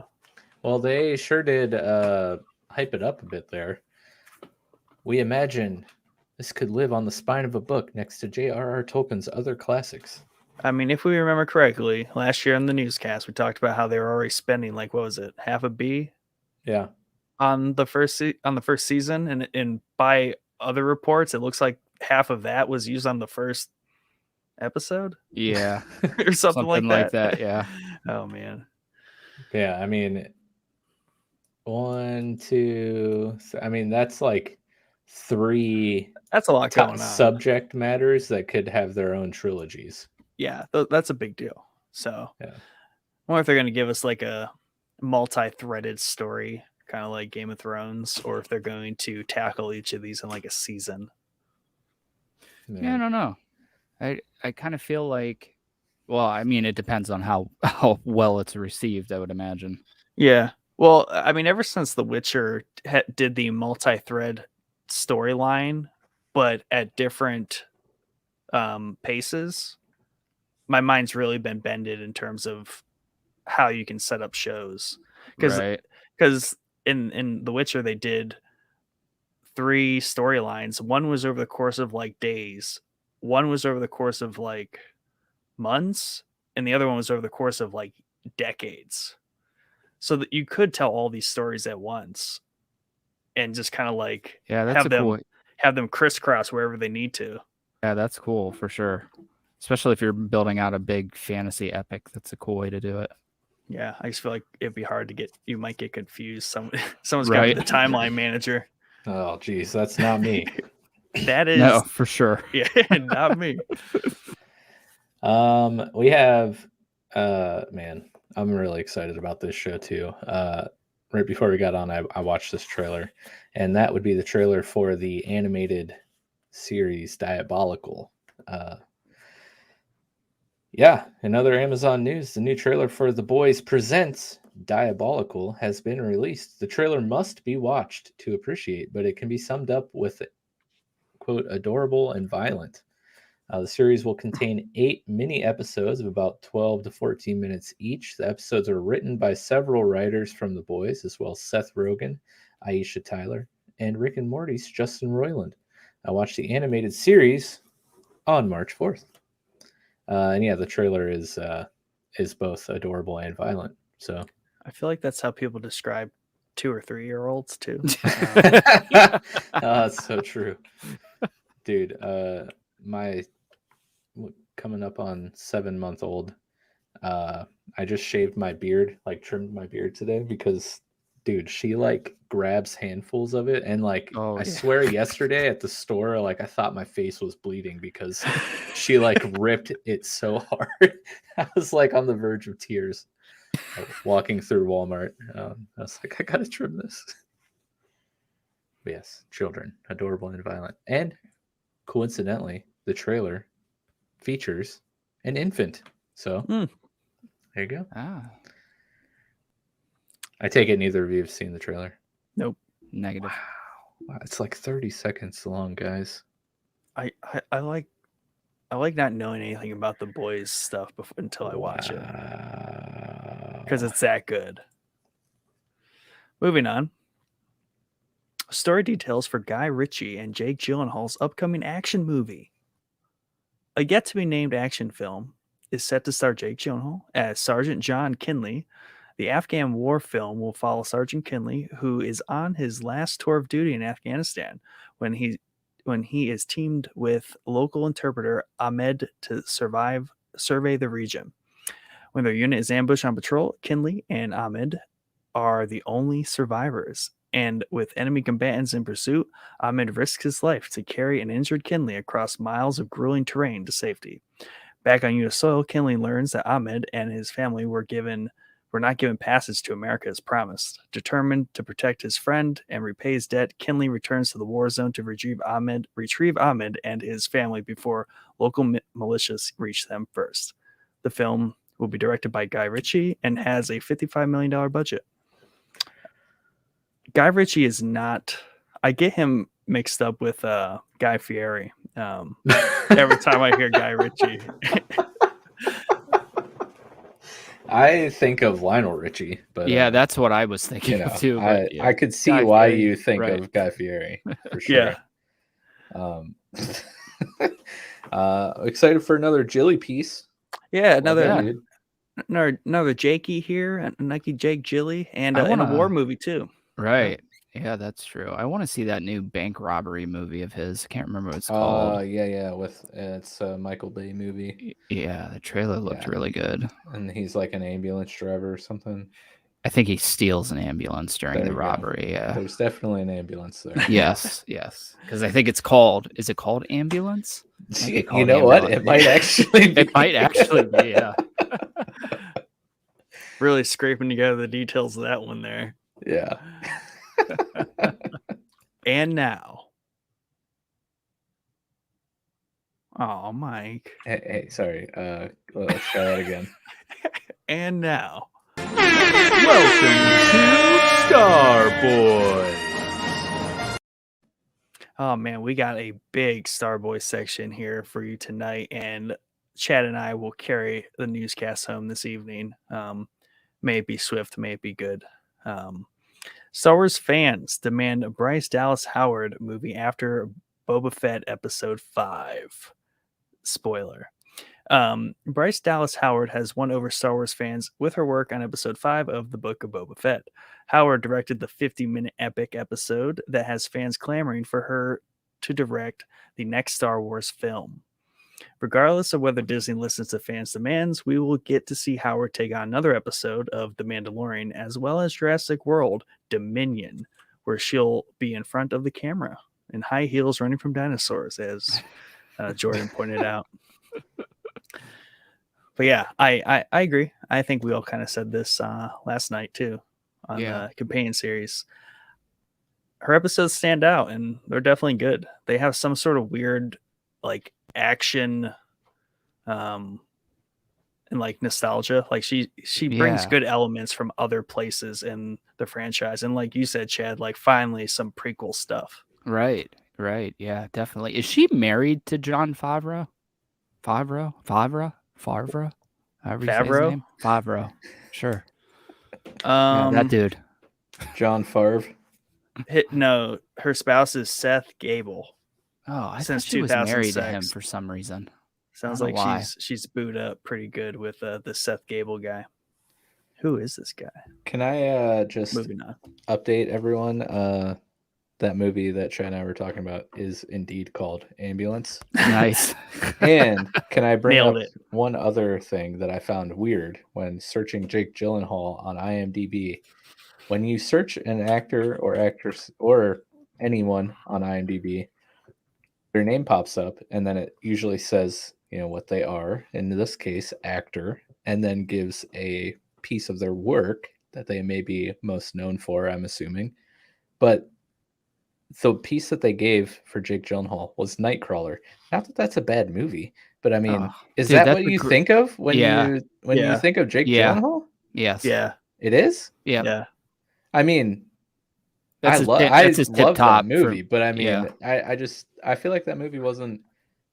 Well, they sure did hype it up a bit there. We imagine this could live on the spine of a book next to J.R.R. Tolkien's other classics. I mean, if we remember correctly, last year on the newscast, we talked about how they were already spending like, what was it, half a B? Yeah. On the first season, and by other reports, it looks like half of that was used on the first episode. Yeah. Or something like that. Yeah. Oh man. Yeah, I mean, 1, 2, I mean, that's like 3. That's a lot going on. Subject matters that could have their own trilogies. Yeah, that's a big deal. So, yeah. I wonder if they're going to give us like a multi-threaded story, kind of like Game of Thrones, or if they're going to tackle each of these in like a season. Yeah, I don't know. I kind of feel like, well, I mean, it depends on how well it's received, I would imagine. Yeah. Well, I mean, ever since The Witcher did the multi-thread storyline, but at different paces, my mind's really been bended in terms of how you can set up shows. Because in The Witcher, they did 3 storylines. One was over the course of like days. One was over the course of like months. And the other one was over the course of like decades. So that you could tell all these stories at once and just kind of like have them crisscross wherever they need to. Yeah, that's cool for sure. Especially if you're building out a big fantasy epic. That's a cool way to do it. Yeah, I just feel like it'd be hard to get. You might get confused. Someone's got to be the timeline manager. Oh, geez, that's not me. That is no, for sure. Yeah, not me. We have, man, I'm really excited about this show too. Right before we got on, I watched this trailer, and that would be the trailer for the animated series Diabolical. Yeah, in other Amazon news, the new trailer for The Boys Presents Diabolical has been released. The trailer must be watched to appreciate, but it can be summed up with, quote, adorable and violent. The series will contain 8 mini episodes of about 12 to 14 minutes each. The episodes are written by several writers from The Boys, as well as Seth Rogen, Aisha Tyler, and Rick and Morty's Justin Roiland. I watched the animated series on March 4th. And yeah, the trailer is both adorable and violent. So I feel like that's how people describe 2 or 3-year-olds too. That's so true, dude. My coming up on 7-month-old. I just shaved my beard, like trimmed my beard today because, dude, she like grabs handfuls of it, and like I swear yesterday at the store, like I thought my face was bleeding because she like ripped it so hard. I was like on the verge of tears walking through Walmart. I was like, I gotta trim this. But yes, children, adorable and violent, and coincidentally, the trailer features an infant. So there you go. I take it neither of you have seen the trailer. Nope. Negative. Wow, it's like 30 seconds long, guys. I like not knowing anything about the boys stuff until I watch it, because it's that good. Moving on. Story details for Guy Ritchie and Jake Gyllenhaal's upcoming action movie. A yet-to-be-named action film is set to star Jake Gyllenhaal as Sergeant John Kinley. The Afghan war film will follow Sergeant Kinley, who is on his last tour of duty in Afghanistan when he is teamed with local interpreter Ahmed to survey the region. When their unit is ambushed on patrol, Kinley and Ahmed are the only survivors. And with enemy combatants in pursuit, Ahmed risks his life to carry an injured Kinley across miles of grueling terrain to safety. Back on U.S. soil, Kinley learns that Ahmed and his family were not given passage to America as promised. Determined to protect his friend and repay his debt, Kinley returns to the war zone to retrieve Ahmed and his family before local militias reach them first. The film will be directed by Guy Ritchie and has a $55 million budget. Guy Ritchie is not... I get him mixed up with Guy Fieri. Every time I hear Guy Ritchie. I think of Lionel Richie, but yeah, that's what I was thinking of too. But, I could see Guy why Fieri, you think right. of Guy Fieri for sure. Excited for another Jilly piece. Yeah, Dude. another Jakey here, Nike Jake Gilly, and a war movie too. Right. Yeah, that's true. I want to see that new bank robbery movie of his. I can't remember what it's called. Yeah. It's a Michael Bay movie. Yeah, the trailer looked really good. And he's like an ambulance driver or something. I think he steals an ambulance during the robbery. Yeah, there's definitely an ambulance there. Yes. Because I think it's called. Is it called Ambulance? You know what? It might actually be. It might actually be. Yeah. Really scraping together the details of that one there. Yeah. And now. Oh, Mike. Hey, sorry. Let's try that again. And now. Welcome to Starboy. Oh, man, we got a big Starboy section here for you tonight, and Chad and I will carry the newscast home this evening. May it be swift, may it be good. Star Wars fans demand a Bryce Dallas Howard movie after Boba Fett Episode 5. Spoiler. Bryce Dallas Howard has won over Star Wars fans with her work on Episode 5 of the Book of Boba Fett. Howard directed the 50-minute epic episode that has fans clamoring for her to direct the next Star Wars film. Regardless of whether Disney listens to fans' demands, we will get to see Howard take on another episode of The Mandalorian, as well as Jurassic World Dominion, where she'll be in front of the camera in high heels running from dinosaurs, as Jordan pointed out. But yeah, I agree. I think we all kind of said this last night too on the companion series. Her episodes stand out, and they're definitely good. They have some sort of weird, like, action and like nostalgia. Like she brings good elements from other places in the franchise, and like you said, Chad, like finally some prequel stuff. Right. Yeah, definitely. Is she married to Jon Favreau? However you say his name? Favreau. Sure. That dude. John Favre. No, her spouse is Seth Gable. Oh, I thought she was married to him for some reason. Sounds like she's booed up pretty good with the Seth Gable guy. Who is this guy? Can I just update everyone? That movie that Chad and I were talking about is indeed called Ambulance. Nice. And can I bring up one other thing that I found weird when searching Jake Gyllenhaal on IMDb? When you search an actor or actress or anyone on IMDb, their name pops up, and then it usually says, what they are, in this case, actor, and then gives a piece of their work that they may be most known for, I'm assuming. But the piece that they gave for Jake Gyllenhaal was Nightcrawler. Not that that's a bad movie, but I mean, is dude, that that's what a you gr- think of when Yeah. you think of Jake Yeah. Gyllenhaal? Yes. Yeah. It is. Yeah. Yeah. I mean, That's I that's his tip love that top movie, but I yeah. mean, I feel like that movie wasn't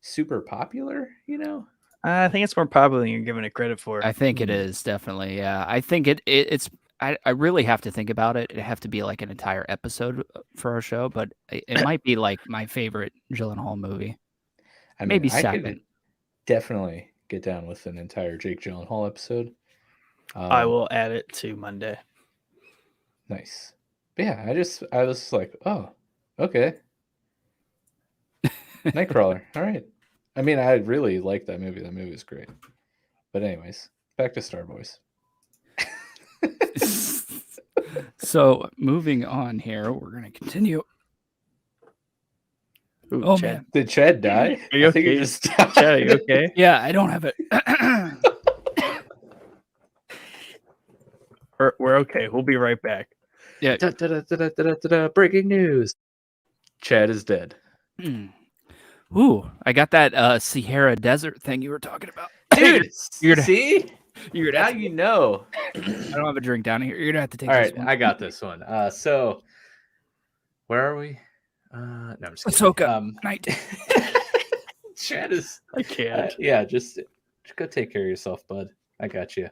super popular. You know. I think it's more popular than you're giving it credit for. I think it is definitely. Yeah. I think it's. I really have to think about it. It'd have to be like an entire episode for our show, but it might be like my favorite Gyllenhaal movie. I mean, Maybe I second. could definitely get down with an entire Jake Gyllenhaal episode. I will add it to Monday. Nice. But yeah, I was like, oh, okay. Nightcrawler. All right. I mean, I really like that movie. That movie is great. But anyways, back to Star Boys. So moving on here, we're gonna continue. Ooh, Oh Chad. man, Did Chad die? Are you I think he okay? just died. Chad, are you okay? yeah, I don't have it. We're okay. We'll be right back. Yeah. Breaking news. Chad is dead. Ooh, I got that Sahara Desert thing you were talking about. Dude, you're gonna- see? You're Now gonna have you know. I don't have a drink down here. You're gonna have to take All this right, one. I got this one. So where are we? No, I'm just kidding. Asoka. Night. Chad is I can't. yeah, just go take care of yourself, bud. I got you.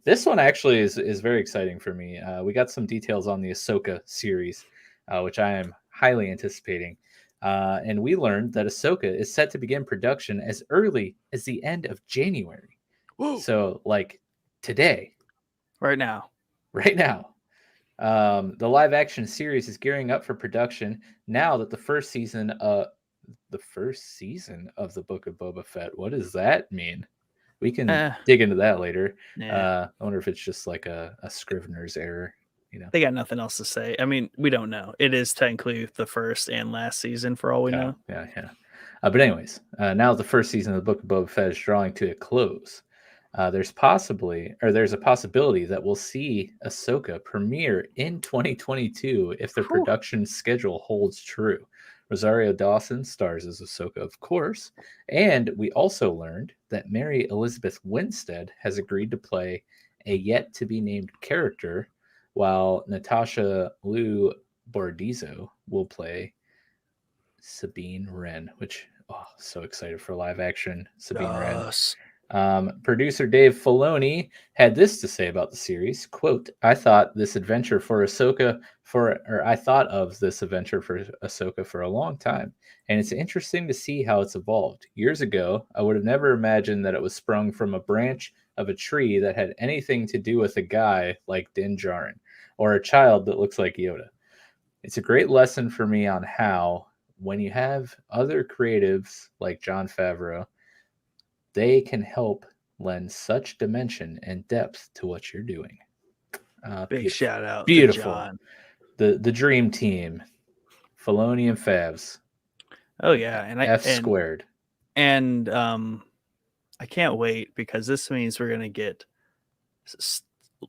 This one actually is very exciting for me. We got some details on the Asoka series, which I am highly anticipating. And we learned that Asoka is set to begin production as early as the end of January. Whoa. So, like today, Right now. right now. The live action series is gearing up for production now that the first season of the Book of Boba Fett. What does that mean? We can dig into that later. Yeah. I wonder if it's just like a Scrivener's error. You know, They got nothing else to say. I mean, we don't know. It is technically the first and last season for all we know. Yeah. But anyways, now the first season of the Book of Boba Fett is drawing to a close. There's a possibility that we'll see Ahsoka premiere in 2022 if the production schedule holds true. Rosario Dawson stars as Ahsoka, of course, and we also learned that Mary Elizabeth Winstead has agreed to play a yet-to-be-named character, while Natasha Liu Bordizzo will play Sabine Wren, which, so excited for live action Sabine Wren. Producer Dave Filoni had this to say about the series, quote, I thought of this adventure for Ahsoka for a long time, and it's interesting to see how it's evolved. Years ago, I would have never imagined that it was sprung from a branch of a tree that had anything to do with a guy like Din Djarin, or a child that looks like Yoda. It's a great lesson for me on how, when you have other creatives like Jon Favreau, they can help lend such dimension and depth to what you're doing. Big shout out. Beautiful. To John. The dream team, Filoni and Favs. Oh yeah, and squared. And I can't wait because this means we're gonna get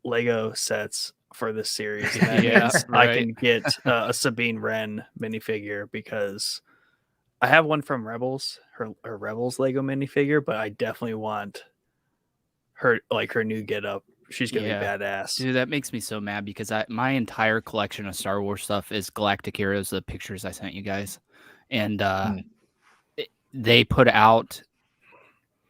Lego sets for this series. And that means I can get a Sabine Wren minifigure because I have one from Rebels, her Rebels Lego minifigure, but I definitely want her new getup. She's gonna be badass. Dude, that makes me so mad because my entire collection of Star Wars stuff is Galactic Heroes, the pictures I sent you guys. And they put out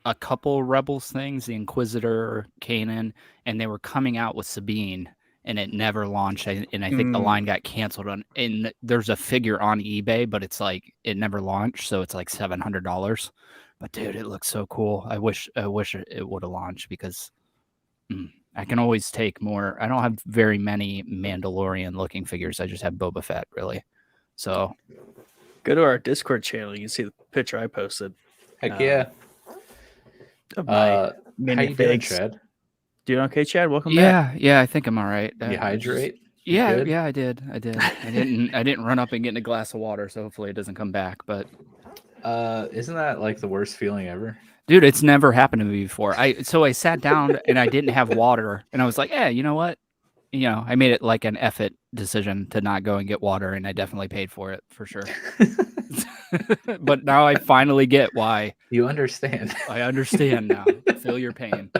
a couple Rebels things, the Inquisitor, Kanan, and they were coming out with Sabine, and it never launched. And I think the line got canceled and there's a figure on eBay, but it's like it never launched, so it's like $700. But dude, it looks so cool. I wish it would have launched because I can always take more. I don't have very many Mandalorian looking figures. I just have Boba Fett, really. So go to our Discord channel. You can see the picture I posted. Heck yeah. How you doing, Chad? Doing okay, Chad? Welcome back. Yeah, I think I'm all right. You hydrate? Yeah, I did. I didn't run up and get in a glass of water, so hopefully it doesn't come back. But isn't that like the worst feeling ever? Dude, it's never happened to me before. So I sat down and I didn't have water, and I was like, "Yeah, you know what? I made it like an effort decision to not go and get water, and I definitely paid for it for sure. But now I finally get why. You understand. I understand now. Feel your pain.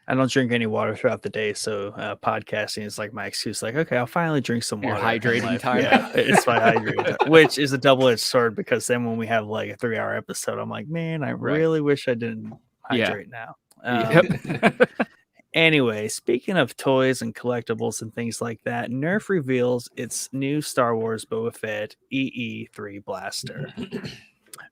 I don't drink any water throughout the day, so podcasting is like my excuse. Like, okay, I'll finally drink some Your water. hydrating time. Yeah, it's my hydrating time, which is a double-edged sword because then when we have like a 3-hour episode, I'm like, man, I really wish I didn't hydrate now. Anyway, speaking of toys and collectibles and things like that, Nerf reveals its new Star Wars Boba Fett EE3 blaster.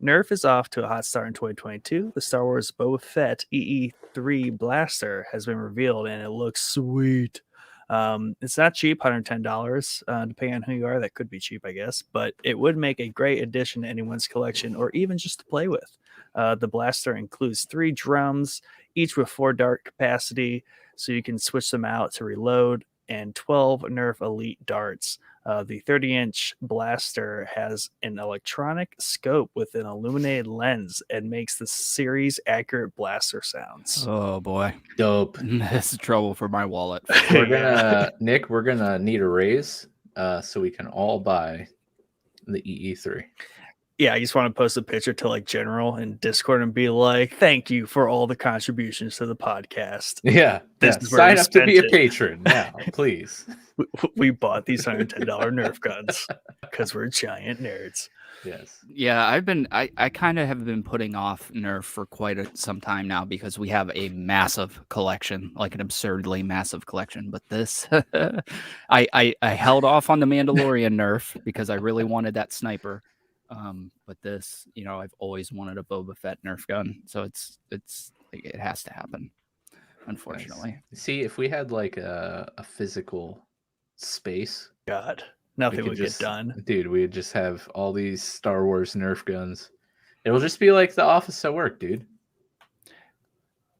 Nerf is off to a hot start in 2022. The Star Wars Boba Fett EE3 blaster has been revealed, and it looks sweet. It's not cheap, $110. Depending on who you are, that could be cheap, I guess. But it would make a great addition to anyone's collection, or even just to play with. The blaster includes 3 drums, each with 4 dart capacity, so you can switch them out to reload, and 12 Nerf Elite darts. The 30-inch blaster has an electronic scope with an illuminated lens and makes the series accurate blaster sounds. Oh boy, Dope. This is trouble for my wallet. We're gonna Nick. We're gonna need a raise, so we can all buy the EE3. Yeah, I just want to post a picture to like General in Discord and be like, "Thank you for all the contributions to the podcast." Yeah, This is where sign we up to be a spent it. patron now, please. We bought these $110 Nerf guns because we're giant nerds. Yes. Yeah, I kind of have been putting off Nerf for quite some time now because we have a massive collection, like an absurdly massive collection. But this, I held off on the Mandalorian Nerf because I really wanted that sniper. But this, I've always wanted a Boba Fett Nerf gun, so it has to happen, unfortunately. Nice. See, if we had like a physical space, God, nothing would get done. Dude, we'd just have all these Star Wars Nerf guns. It'll just be like the office at work, dude.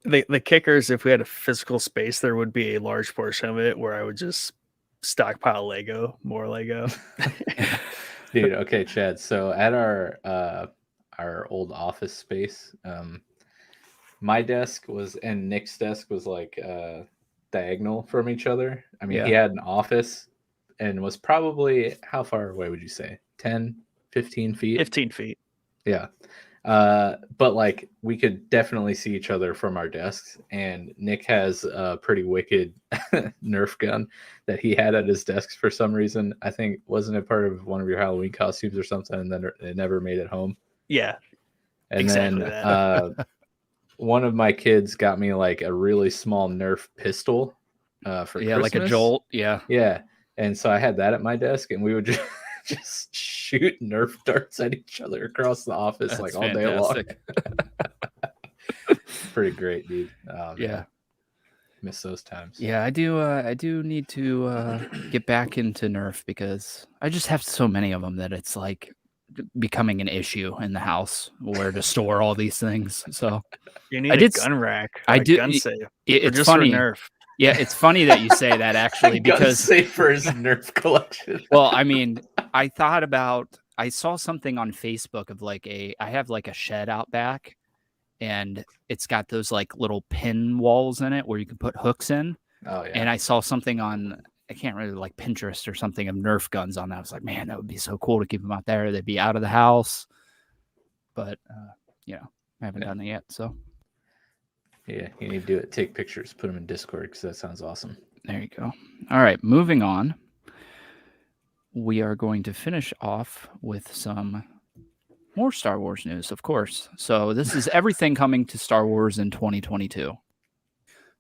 The kickers, if we had a physical space, there would be a large portion of it where I would just stockpile more Lego. Dude, okay, Chad. So at our old office space, my desk and Nick's desk was like diagonal from each other. I mean, he had an office and was probably, how far away would you say? 10, 15 feet? 15 feet. Yeah. But like we could definitely see each other from our desks, and Nick has a pretty wicked Nerf gun that he had at his desk for some reason. I think, wasn't it part of one of your Halloween costumes or something, and then it never made it home? Yeah. And exactly then that. one of my kids got me like a really small Nerf pistol for Christmas. Like a Jolt. Yeah. And so I had that at my desk, and we would just shoot Nerf darts at each other across the office. That's like all fantastic. Day long. Pretty great, dude. Yeah. Miss those times. Yeah, I do need to get back into Nerf because I just have so many of them that it's like becoming an issue in the house where to store all these things. So you need a gun rack. I do. Gun safe. It's just funny. For Nerf. Yeah, it's funny that you say that actually because safe for his Nerf collection. Well, I mean, I saw something on Facebook of I have like a shed out back, and it's got those like little pin walls in it where you can put hooks in. Oh yeah. And I saw something on, I can't remember, like Pinterest or something of Nerf guns on that. I was like, man, that would be so cool to keep them out there. They'd be out of the house. But I haven't done it yet. So yeah, you need to do it. Take pictures, put them in Discord because that sounds awesome. There you go. All right, moving on. We are going to finish off with some more Star Wars news, of course. So this is everything coming to Star Wars in 2022.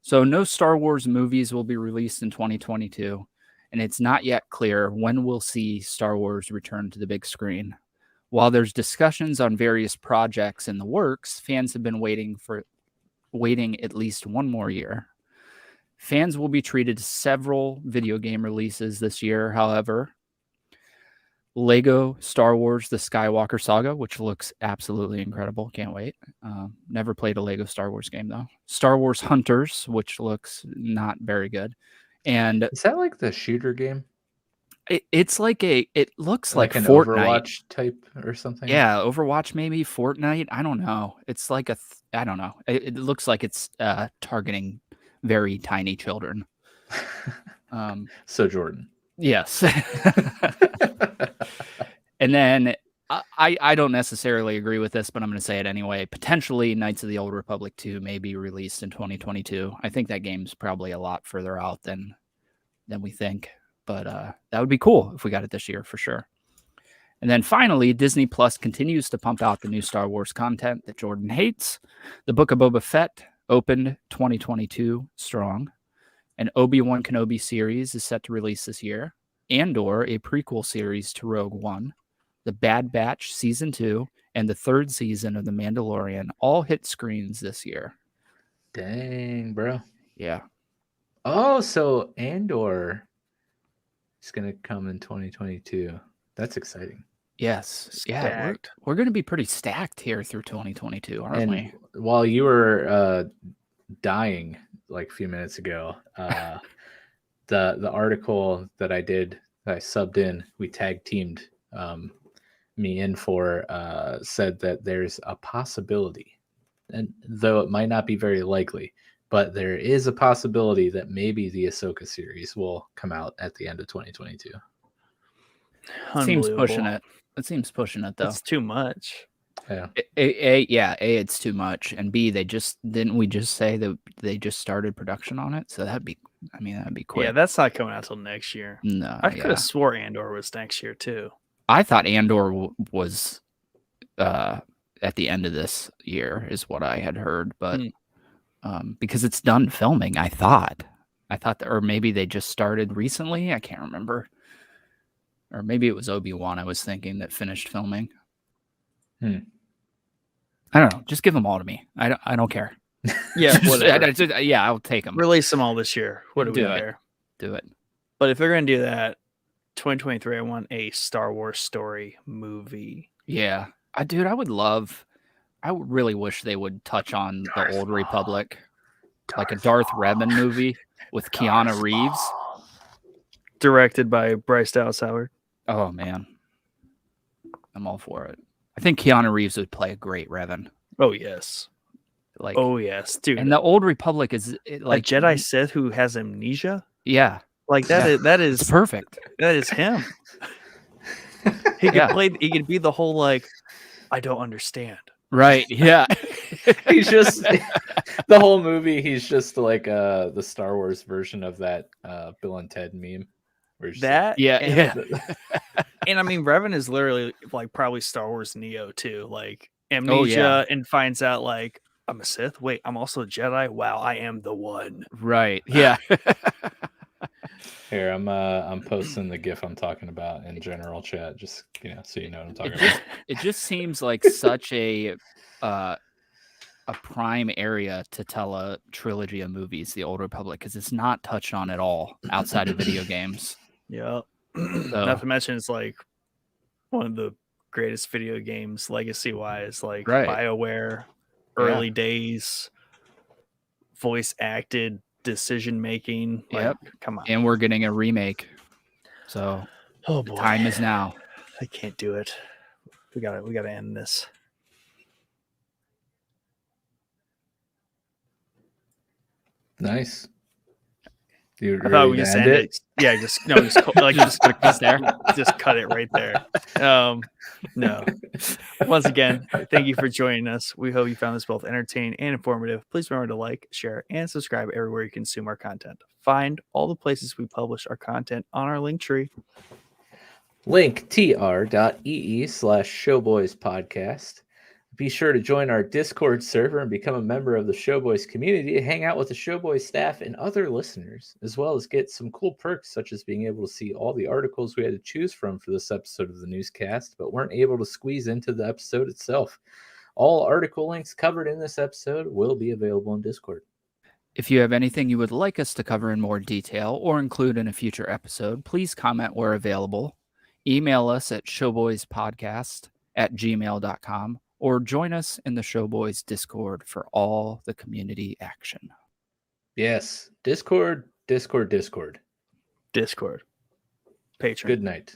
So no Star Wars movies will be released in 2022, and it's not yet clear when we'll see Star Wars return to the big screen. While there's discussions on various projects in the works, fans have been waiting at least one more year. Fans will be treated to several video game releases this year, however. Lego Star Wars The Skywalker Saga, which looks absolutely incredible. Can't wait. Never played a Lego Star Wars game, though. Star Wars Hunters, which looks not very good. And is that like the shooter game? It looks like an Fortnite. Overwatch type or something? Yeah, Overwatch maybe, Fortnite. I don't know. It's like I don't know. It looks like it's targeting very tiny children. So Jordan. Yes. And then I don't necessarily agree with this, but I'm going to say it anyway. Potentially Knights of the Old Republic 2 may be released in 2022. I think that game's probably a lot further out than we think, but that would be cool if we got it this year for sure. And then finally, Disney Plus continues to pump out the new Star Wars content that Jordan hates. The Book of Boba Fett opened 2022 strong. An Obi-Wan Kenobi series is set to release this year. Andor, a prequel series to Rogue One. The Bad Batch Season 2, and the third season of The Mandalorian all hit screens this year. Dang, bro. Yeah. Oh, so Andor is going to come in 2022. That's exciting. Yes. Stacked. Yeah, we're going to be pretty stacked here through 2022, aren't we? While you were dying like a few minutes ago, the article that I subbed in, we tag teamed me in for, said that there's a possibility, and though it might not be very likely, but there is a possibility that maybe the Asoka series will come out at the end of 2022. Seems pushing it. It seems pushing it, though. It's too much. Yeah. A, it's too much, and B, didn't we just say that they just started production on it? So that'd be quick. Yeah, that's not coming out till next year. No, I could have swore Andor was next year too. I thought Andor was at the end of this year, is what I had heard, but because it's done filming, I thought or maybe they just started recently. I can't remember, or maybe it was Obi-Wan. I was thinking that finished filming. I don't know. Just give them all to me. I don't care. Yeah, whatever. Yeah, I'll take them. Release them all this year. What do we Do it. care? Do it. But if they're gonna do that, 2023, I want a Star Wars story movie. Yeah, I really wish they would touch on the Old Republic, like a Darth Revan movie with Keanu Reeves. Directed by Bryce Dallas Howard. Oh man, I'm all for it. I think Keanu Reeves would play a great Revan. Oh yes. Oh yes, dude. And the Old Republic is like a Jedi Sith who has amnesia. Yeah, like that. Yeah. That is it's perfect. That is him. He could play. He could be the whole like, I don't understand. Right. Yeah. He's just the whole movie. He's just like the Star Wars version of that Bill and Ted meme. That yeah. And I mean, Revan is literally like probably Star Wars Neo too. Like amnesia and finds out like, I'm a Sith. Wait, I'm also a Jedi. Wow, I am the one. Right. Yeah. Here, I'm posting the GIF I'm talking about in general chat, just so you know what I'm talking about. It just seems like such a prime area to tell a trilogy of movies, The Old Republic, because it's not touched on at all outside of video games. Yeah. Not to mention it's like one of the greatest video games legacy wise, like BioWare, early days, voice acted, decision making. Like, come on. And we're getting a remake. So the time is now. I can't do it. We gotta end this. Nice. I thought we just ended it. Yeah, just cut it right there. No. Once again, thank you for joining us. We hope you found this both entertaining and informative. Please remember to like, share, and subscribe everywhere you consume our content. Find all the places we publish our content on our link tree. Link tr.ee/showboyspodcast. Be sure to join our Discord server and become a member of the Showboys community to hang out with the Showboys staff and other listeners, as well as get some cool perks such as being able to see all the articles we had to choose from for this episode of the newscast, but weren't able to squeeze into the episode itself. All article links covered in this episode will be available in Discord. If you have anything you would like us to cover in more detail or include in a future episode, please comment where available. Email us at showboyspodcast@gmail.com. or join us in the Showboys Discord for all the community action. Yes, Discord. Patreon. Good night.